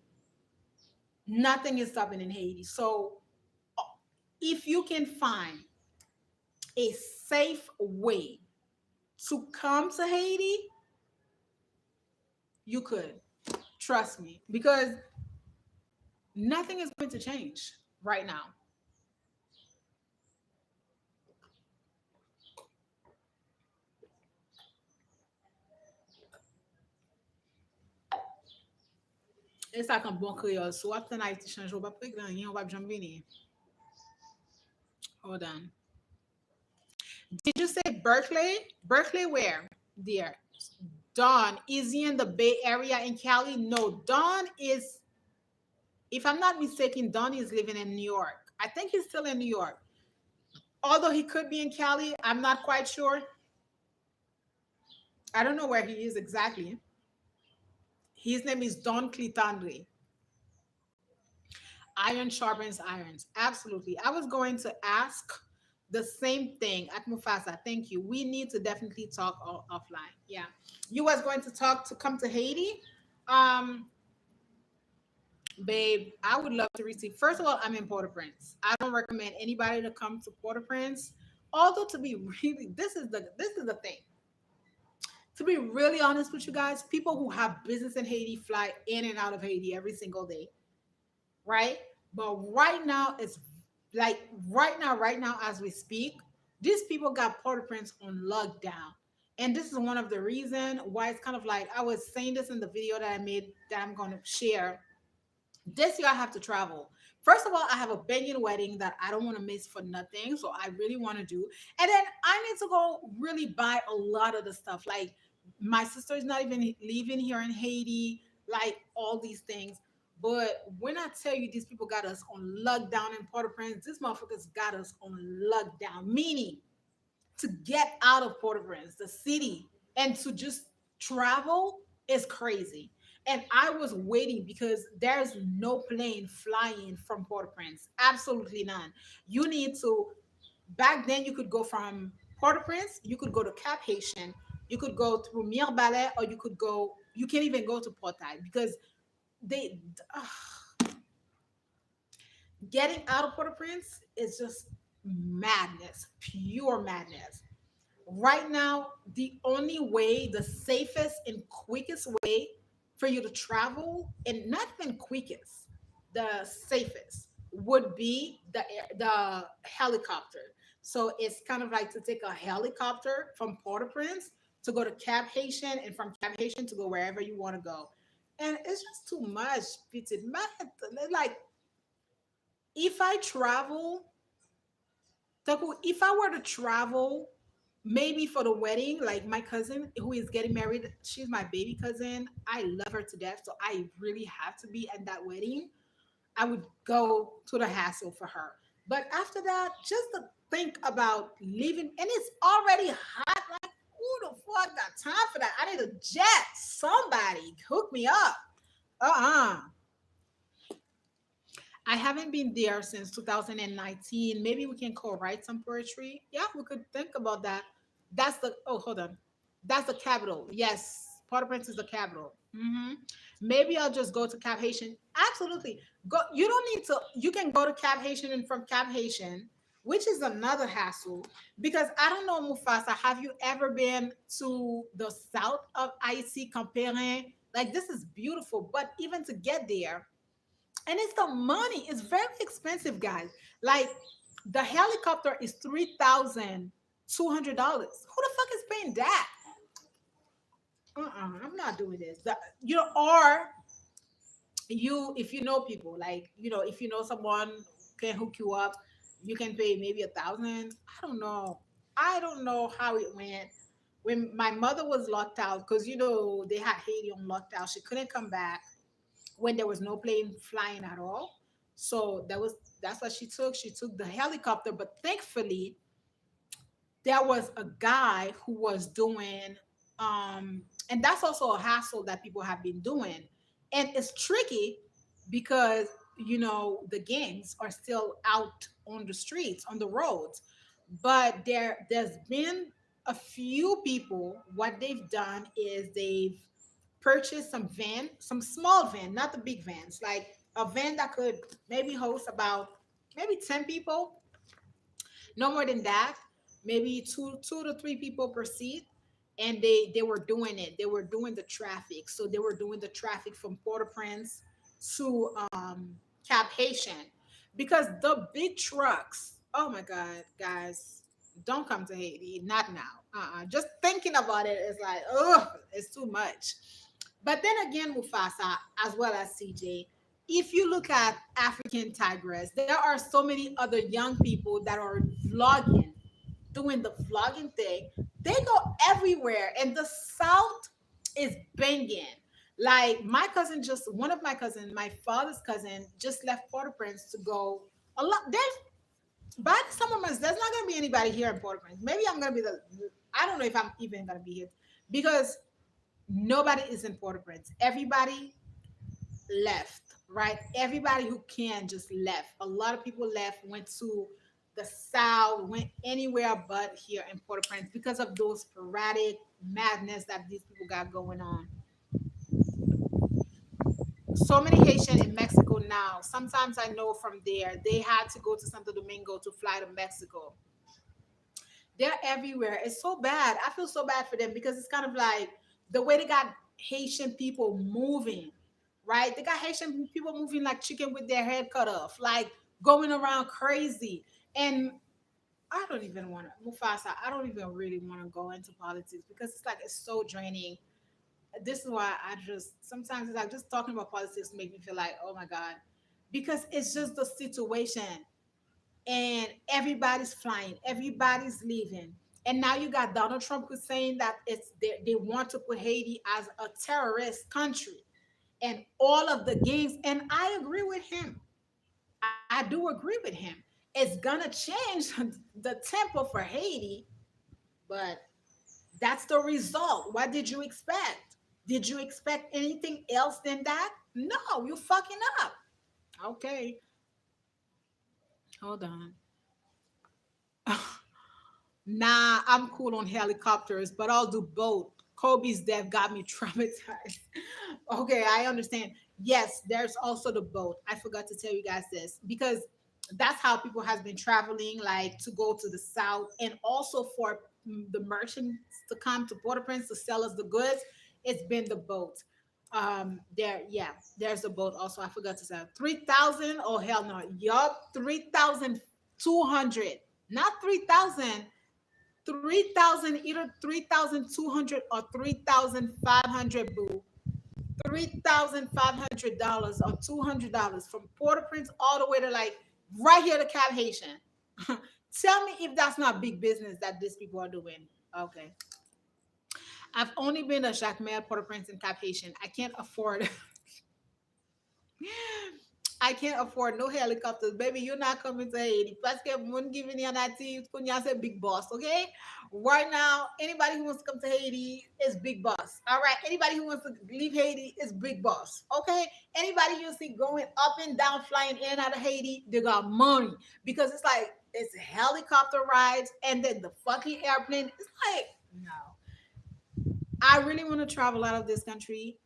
[SPEAKER 1] Nothing is stopping in Haiti. So if you can find a safe way to come to Haiti, you could. Trust me. Because nothing is going to change right now. E sa kan bon kreol. So wap tan Haiti chanj, wap pe gran yon, wap jam vini. Hold on. Did you say Berkeley? Berkeley where? Dear. Dawn, is he in the Bay Area in Cali? No, Dawn is, if I'm not mistaken, Dawn is living in New York. I think he's still in New York. Although he could be in Cali, I'm not quite sure. I don't know where he is exactly. His name is Don Clitandre. Iron sharpens irons. Absolutely. I was going to ask the same thing at Mufasa. Thank you. We need to definitely talk offline. Yeah. You was going to talk to come to Haiti? Um, Babe, I would love to receive. First of all, I'm in Port-au-Prince. I don't recommend anybody to come to Port-au-Prince. Although to be really, this is the thing. To be really honest with you guys, people who have business in Haiti fly in and out of Haiti every single day, right? But right now, it's like right now, as we speak, these people got Port-au-Prince on lockdown. And this is one of the reason why it's kind of like I was saying this in the video that I made that I'm going to share. This year I have to travel. First of all, I have a banging wedding that I don't want to miss for nothing. So I really want to do. And then I need to go really buy a lot of the stuff. Like my sister is not even leaving here in Haiti, like all these things. But when I tell you these people got us on lockdown in Port-au-Prince, these motherfuckers got us on lockdown, meaning to get out of Port-au-Prince, the city, and to just travel is crazy. And I was waiting because there's no plane flying from Port-au-Prince. Absolutely none. You need to, back then, you could go from Port-au-Prince, you could go to Cap Haitian, you could go through Mirbalet, or you can't even go to Portail because they, ugh, getting out of Port-au-Prince is just madness, pure madness. Right now, the only way, the safest and quickest way for you to travel, and not even quickest, the safest would be the helicopter. So it's kind of like to take a helicopter from Port-au-Prince to go to Cap Haitian, and from Cap Haitian to go wherever you want to go. And it's just too much. Like if I travel, if I were to travel, maybe for the wedding, like my cousin who is getting married, she's my baby cousin. I love her to death. So I really have to be at that wedding. I would go to the hassle for her. But after that, just to think about leaving, and it's already hot. Like, who the fuck got time for that? I need a jet. Somebody hook me up. Uh-uh. I haven't been there since 2019. Maybe we can co-write some poetry. Yeah, we could think about that. That's the hold on. That's the capital. Yes, Port-au-Prince is the capital. Maybe I'll just go to Cap Haitian. Absolutely. Go. You don't need to. You can go to Cap Haitian and from Cap Haitian, which is another hassle because I don't know, Mufasa. Have you ever been to the south of IC Comparing? Like this is beautiful, but even to get there, and it's the money. It's very expensive, guys. Like the helicopter is $3,200. Who the fuck is paying that? I'm not doing this. Or you, if you know people, like if you know someone can hook you up, you can pay maybe 1,000. I don't know. I don't know how it went when my mother was locked out because they had Haiti on lockdown. She couldn't come back when there was no plane flying at all. So that's what she took. She took the helicopter, but thankfully there was a guy who was doing and that's also a hassle that people have been doing. And it's tricky because the gangs are still out on the streets, on the roads. But there's been a few people, what they've done is they've purchase some small van, not the big vans, like a van that could maybe host about maybe 10 people, no more than that, maybe two to three people per seat. And they were doing it. They were doing the traffic. So they were doing the traffic from Port-au-Prince to Cap Haitian because the big trucks. Oh my God, guys, don't come to Haiti. Not now. Just thinking about it is like, oh, it's too much. But then again, Mufasa, as well as CJ, if you look at African Tigress, there are so many other young people that are vlogging, doing the vlogging thing. They go everywhere, and the South is banging. Like my cousin, just one of my cousins, my father's cousin, just left Port-au-Prince to go. A lot there's by the summer months, there's not gonna be anybody here in Port-au-Prince. Maybe I'm gonna be the. I don't know if I'm even gonna be here because nobody is in Port-au-Prince. Everybody left, right? Everybody who can just left. A lot of people left, went to the south, went anywhere but here in Port-au-Prince because of those sporadic madness that these people got going on. So many Haitian in Mexico now. Sometimes I know from there they had to go to Santo Domingo to fly to Mexico. They're everywhere. It's so bad. I feel so bad for them because it's kind of like the way they got Haitian people moving, right? They got Haitian people moving like chicken with their head cut off, like going around crazy. And I don't even want to, Mufasa, I don't even really want to go into politics because it's like, it's so draining. This is why I just, sometimes it's like just talking about politics make me feel like, oh my God, because it's just the situation and everybody's flying, everybody's leaving. And now you got Donald Trump who's saying that they want to put Haiti as a terrorist country and all of the games. And I agree with him. I do agree with him. It's gonna change the tempo for Haiti, but that's the result. What did you expect? Did you expect anything else than that? No, you fucking up. Okay, hold on. Nah, I'm cool on helicopters, but I'll do both. Kobe's death got me traumatized. Okay, I understand. Yes, there's also the boat. I forgot to tell you guys this because that's how people has been traveling, like to go to the south, and also for the merchants to come to Port-au-Prince to sell us the goods. It's been the boat. There, yeah, there's the boat. Also, I forgot to say 3,000. Oh hell no, yup, 3,200, not 3,000. 3,000, either 3,200 or 3,500, boo. $3,500 or $200 from Port-au-Prince all the way to like right here to Cap Haitian. Tell me if that's not big business that these people are doing. Okay. I've only been to Jacmel, Port-au-Prince, and Cap Haitian. I can't afford I can't afford no helicopters. Baby, you're not coming to Haiti. Parce que moun giving you that tea, say big boss, okay? Right now, anybody who wants to come to Haiti is big boss. All right. Anybody who wants to leave Haiti is big boss. Okay. Anybody you see going up and down, flying in and out of Haiti, they got money. Because it's like it's helicopter rides and then the fucking airplane. It's like, no. I really want to travel out of this country,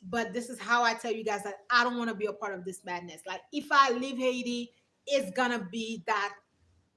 [SPEAKER 1] but this is how I tell you guys that I don't want to be a part of this madness. Like, if I leave Haiti, it's gonna be that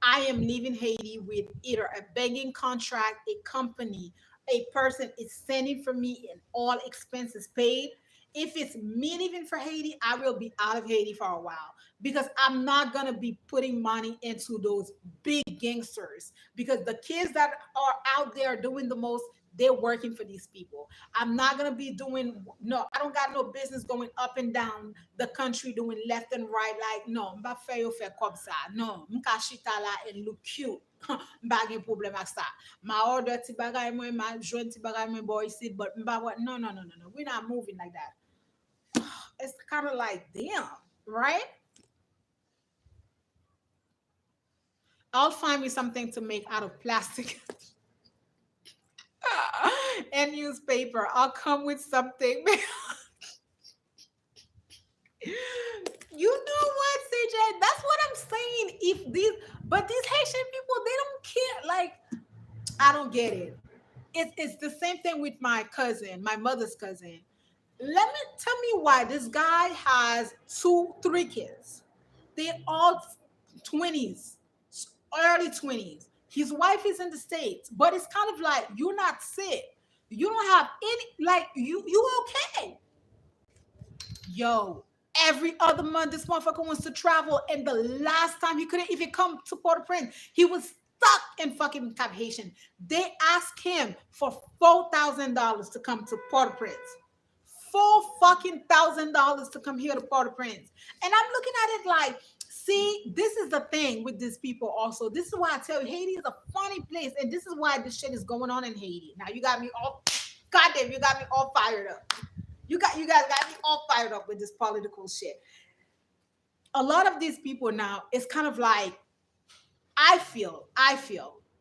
[SPEAKER 1] I am leaving Haiti with either a begging contract, a company, a person is sending for me and all expenses paid. If it's me leaving for Haiti, I will be out of Haiti for a while because I'm not gonna be putting money into those big gangsters because the kids that are out there doing the most, they're working for these people. I'm not gonna be doing no. I don't got no business going up and down the country doing left and right. Like no, mba fè yo fè comme ça. No, mka chita la and look cute. Mba gen problem ak sa. Ma order ti bagay mwen, ma join ti bagay mwen boy sit, but mba what? No, no, no, no, no. We're not moving like that. It's kind of like damn, right? I'll find me something to make out of plastic and newspaper. I'll come with something. You know what, CJ? That's what I'm saying. If these, but these Haitian people, they don't care. Like, I don't get it. It's the same thing with my cousin, my mother's cousin. Let me tell me why this guy has two, three kids. They all 20s, early 20s. His wife is in the States, but it's kind of like you're not sick. You don't have any like you okay. Yo, every other month this motherfucker wants to travel, and the last time he couldn't even come to Port-au-Prince, he was stuck in fucking Cap Haitian. They asked him for $4,000 to come to Port-au-Prince. $4 fucking thousand to come here to Port-au-Prince. And I'm looking at it like, see, this is the thing with these people also. This is why I tell you Haiti is a funny place, and this is why this shit is going on in Haiti. Now you got me all goddamn, you got me all fired up. You guys got me all fired up with this political shit. A lot of these people now, it's kind of like, I feel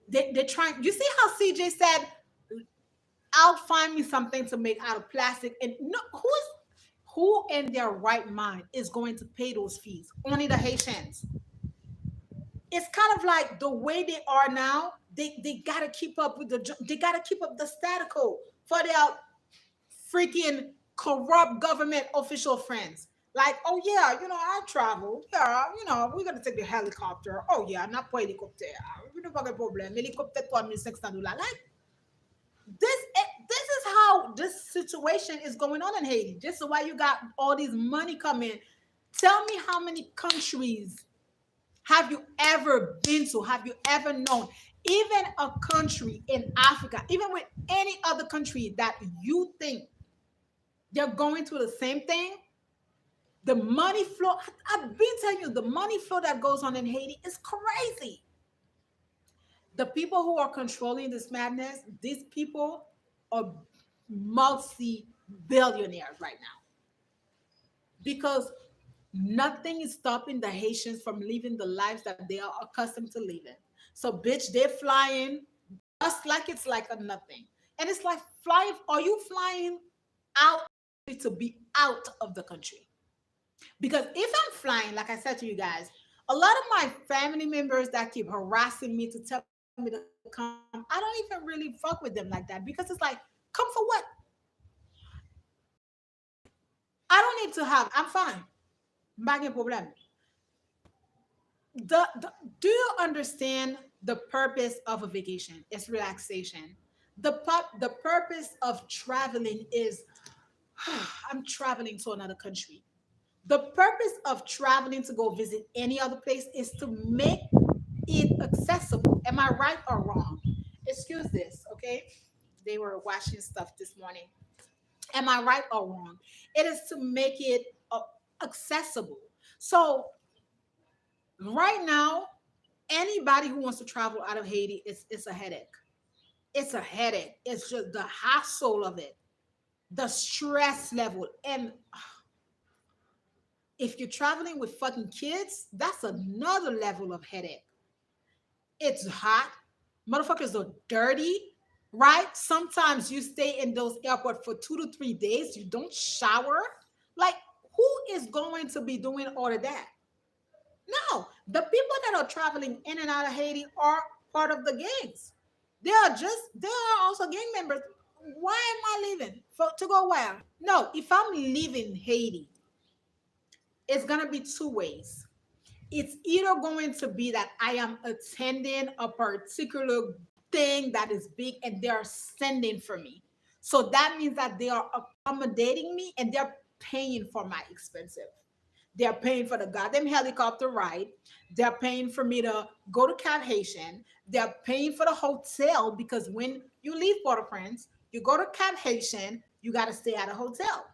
[SPEAKER 1] they're trying. You see how CJ said, I'll find me something to make out of plastic. And no, who in their right mind is going to pay those fees? Only the Haitians. It's kind of like the way they are now. They gotta keep up with they gotta keep up the status quo for their freaking corrupt government official friends. Like, oh yeah, I travel. Yeah, we're gonna take the helicopter. Oh yeah, not pour helicopter. We don't have a problem. Helicopter $3,600. Like this is how this situation is going on in Haiti. This is why you got all these money coming. Tell me how many countries have you ever been to? Have you ever known? Even a country in Africa, even with any other country that you think they're going through the same thing, the money flow. I've been telling you, the money flow that goes on in Haiti is crazy. The people who are controlling this madness, these people are multi-billionaires right now because nothing is stopping the Haitians from living the lives that they are accustomed to living. So, bitch, they're flying just like it's like a nothing. And it's like flying, are you flying out to be out of the country? Because if I'm flying, like I said to you guys, a lot of my family members that keep harassing me to tell me to come, I don't even really fuck with them like that because it's like, come for what? I don't need to have, I'm fine. Bagging problem. The Do you understand the purpose of a vacation? It's relaxation. The purpose of traveling is I'm traveling to another country. The purpose of traveling to go visit any other place is to make it accessible. Am I right or wrong? Excuse this, okay? They were washing stuff this morning. Am I right or wrong? It is to make it accessible. So right now, anybody who wants to travel out of Haiti, it's a headache. It's a headache. It's just the hassle of it, the stress level. And if you're traveling with fucking kids, that's another level of headache. It's hot. Motherfuckers are dirty, right? Sometimes you stay in those airports for 2 to 3 days. You don't shower. Like, who is going to be doing all of that? No, the people that are traveling in and out of Haiti are part of the gangs. They are also gang members. Why am I leaving? To go where? No, if I'm leaving Haiti, it's gonna be two ways. It's either going to be that I am attending a particular thing that is big and they are sending for me. So that means that they are accommodating me and they're paying for my expensive. They're paying for the goddamn helicopter ride. They're paying for me to go to Cap Haitian. They're paying for the hotel because when you leave Port-au-Prince, you go to Cap Haitian, you got to stay at a hotel.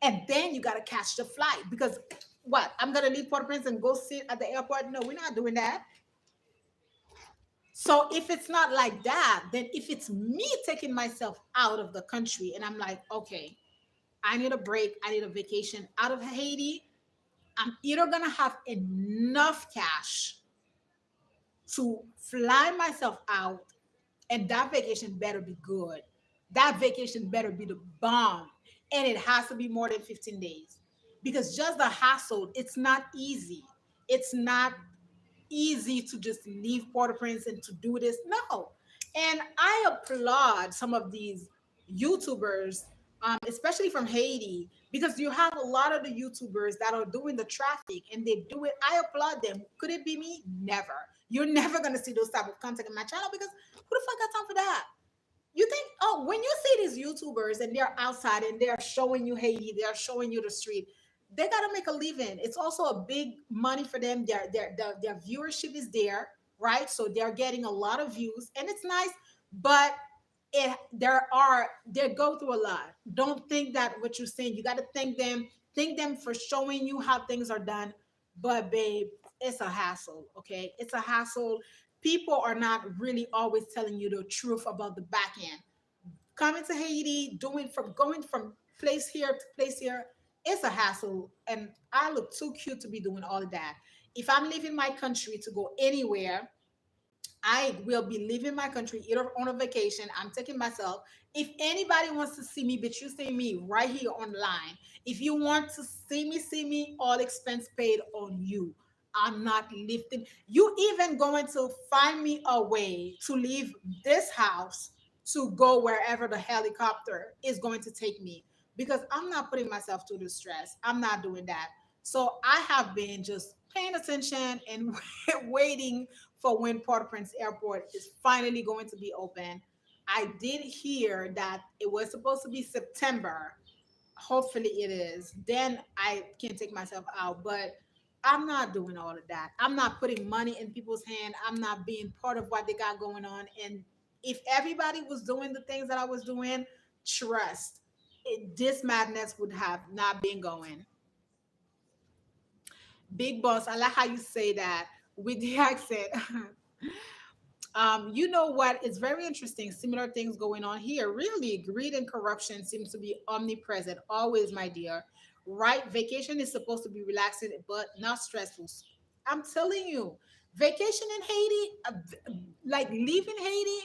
[SPEAKER 1] And then you got to catch the flight because what? I'm going to leave Port-au-Prince and go sit at the airport? No, we're not doing that. So if it's not like that, then if it's me taking myself out of the country and I'm like, okay, I need a break, I need a vacation out of Haiti, I'm either gonna have enough cash to fly myself out, and that vacation better be good. That vacation better be the bomb, and it has to be more than 15 days because just the hassle, it's not easy. It's not easy to just leave Port-au-Prince and to do this. No. And I applaud some of these YouTubers, especially from Haiti, because you have a lot of the YouTubers that are doing the traffic and they do it. I applaud them. Could it be me? Never. You're never going to see those type of content in my channel because who the fuck got time for that? You think, oh, when you see these YouTubers and they're outside and they're showing you Haiti, they're showing you the street, they gotta make a living. It's also a big money for them. Their viewership is there, right? So they're getting a lot of views, and it's nice. But they go through a lot. Don't think that what you're saying. You got to thank them for showing you how things are done. But babe, it's a hassle. Okay, it's a hassle. People are not really always telling you the truth about the back end. Coming to Haiti, doing from going from place here to place here, It's a hassle, and I look too cute to be doing all of that. If I'm leaving my country to go anywhere, I will be leaving my country either on a vacation. I'm taking myself. If anybody wants to see me, but you see me right here online. If you want to see me, all expense paid on you. I'm not lifting. You even going to find me a way to leave this house to go wherever the helicopter is going to take me, because I'm not putting myself through the stress. I'm not doing that. So I have been just paying attention and waiting for when Port-au-Prince Airport is finally going to be open. I did hear that it was supposed to be September. Hopefully it is. Then I can take myself out. But I'm not doing all of that. I'm not putting money in people's hand. I'm not being part of what they got going on. And if everybody was doing the things that I was doing, trust, this madness would have not been going. Big boss, I like how you say that with the accent. You know what? It's very interesting. Similar things going on here. Really, greed and corruption seems to be omnipresent. Always, my dear. Right? Vacation is supposed to be relaxing, but not stressful. I'm telling you, vacation in Haiti, like leaving Haiti,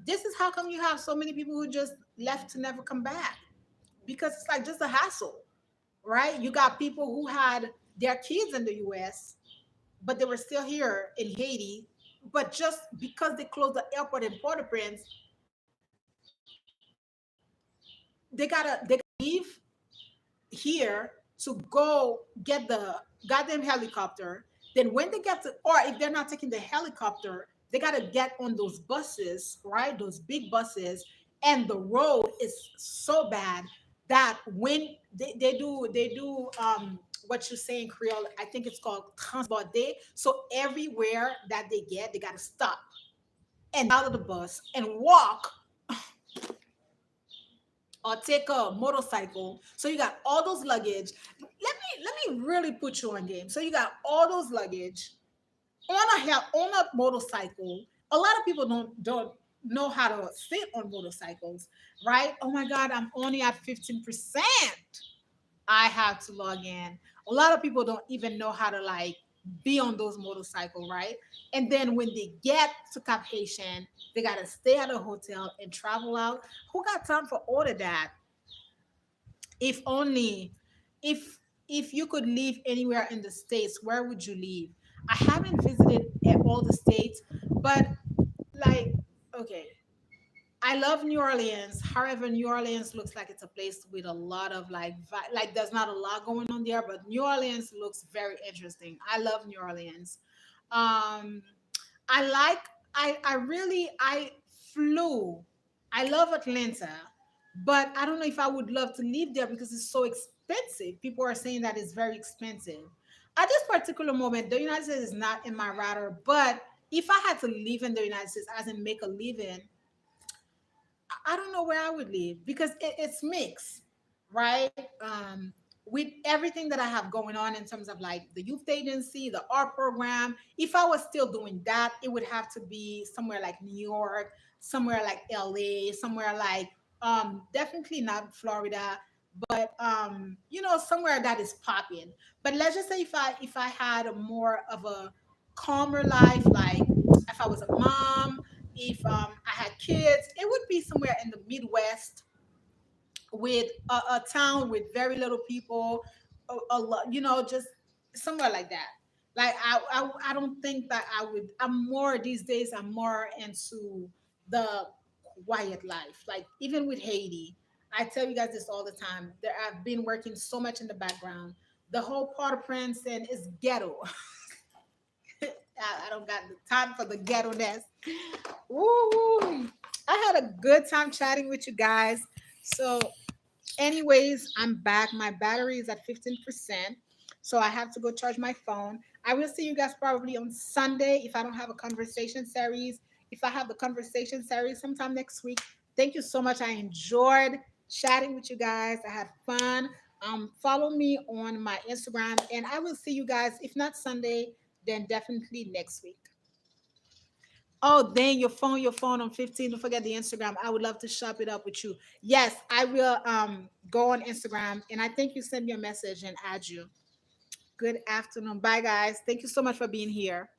[SPEAKER 1] this is how come you have so many people who just left to never come back, because it's like just a hassle, right? You got people who had their kids in the US, but they were still here in Haiti. But just because they closed the airport in Port-au-Prince, they gotta leave here to go get the goddamn helicopter. Then when they get to, or if they're not taking the helicopter, they gotta get on those buses, right? Those big buses, and the road is so bad that when they do what you say in Creole, I think it's called transport day. So everywhere that they get, they gotta stop and out of the bus and walk or take a motorcycle. So you got all those luggage. Let me really put you on game. So you got all those luggage on a motorcycle. A lot of people don't know how to sit on motorcycles, right? Oh my God, I'm only at 15%. I have to log in. A lot of people don't even know how to like be on those motorcycle, right? And then when they get to Cap Haitian, they gotta stay at a hotel and travel out. Who got time for all of that? If only, if if you could live anywhere in the states, where would you live? I haven't visited all the states, but like, okay, I love New Orleans. However, New Orleans looks like it's a place with a lot of like like there's not a lot going on there, but New Orleans looks very interesting. I love New Orleans. Um, I like I flew. I love Atlanta, but I don't know if I would love to live there because it's so expensive. People are saying that it's very expensive. At this particular moment, the United States is not in my radar, but if I had to live in the United States, as in make a living, I don't know where I would live because it's mixed, right? With everything that I have going on in terms of like the youth agency, the art program, if I was still doing that, it would have to be somewhere like New York, somewhere like LA, somewhere like definitely not Florida, but somewhere that is popping. But let's just say if I had a more of a calmer life, like if I was a mom, if I had kids, it would be somewhere in the Midwest with a town with very little people, a lot, just somewhere like that. Like I don't think that I would. I'm more these days. I'm more into the quiet life. Like even with Haiti, I tell you guys this all the time. There, I've been working so much in the background. The whole Port-au-Prince and is ghetto. I don't got the time for the ghetto ness. Woo! I had a good time chatting with you guys. So, anyways, I'm back. My battery is at 15%. So I have to go charge my phone. I will see you guys probably on Sunday if I don't have a conversation series. If I have the conversation series sometime next week. Thank you so much. I enjoyed chatting with you guys. I had fun. Follow me on my Instagram, and I will see you guys, if not Sunday, then definitely next week. Oh, dang, your phone on 15. Don't forget the Instagram. I would love to shop it up with you. Yes, I will go on Instagram, and I think you send me a message and add you. Good afternoon. Bye guys. Thank you so much for being here.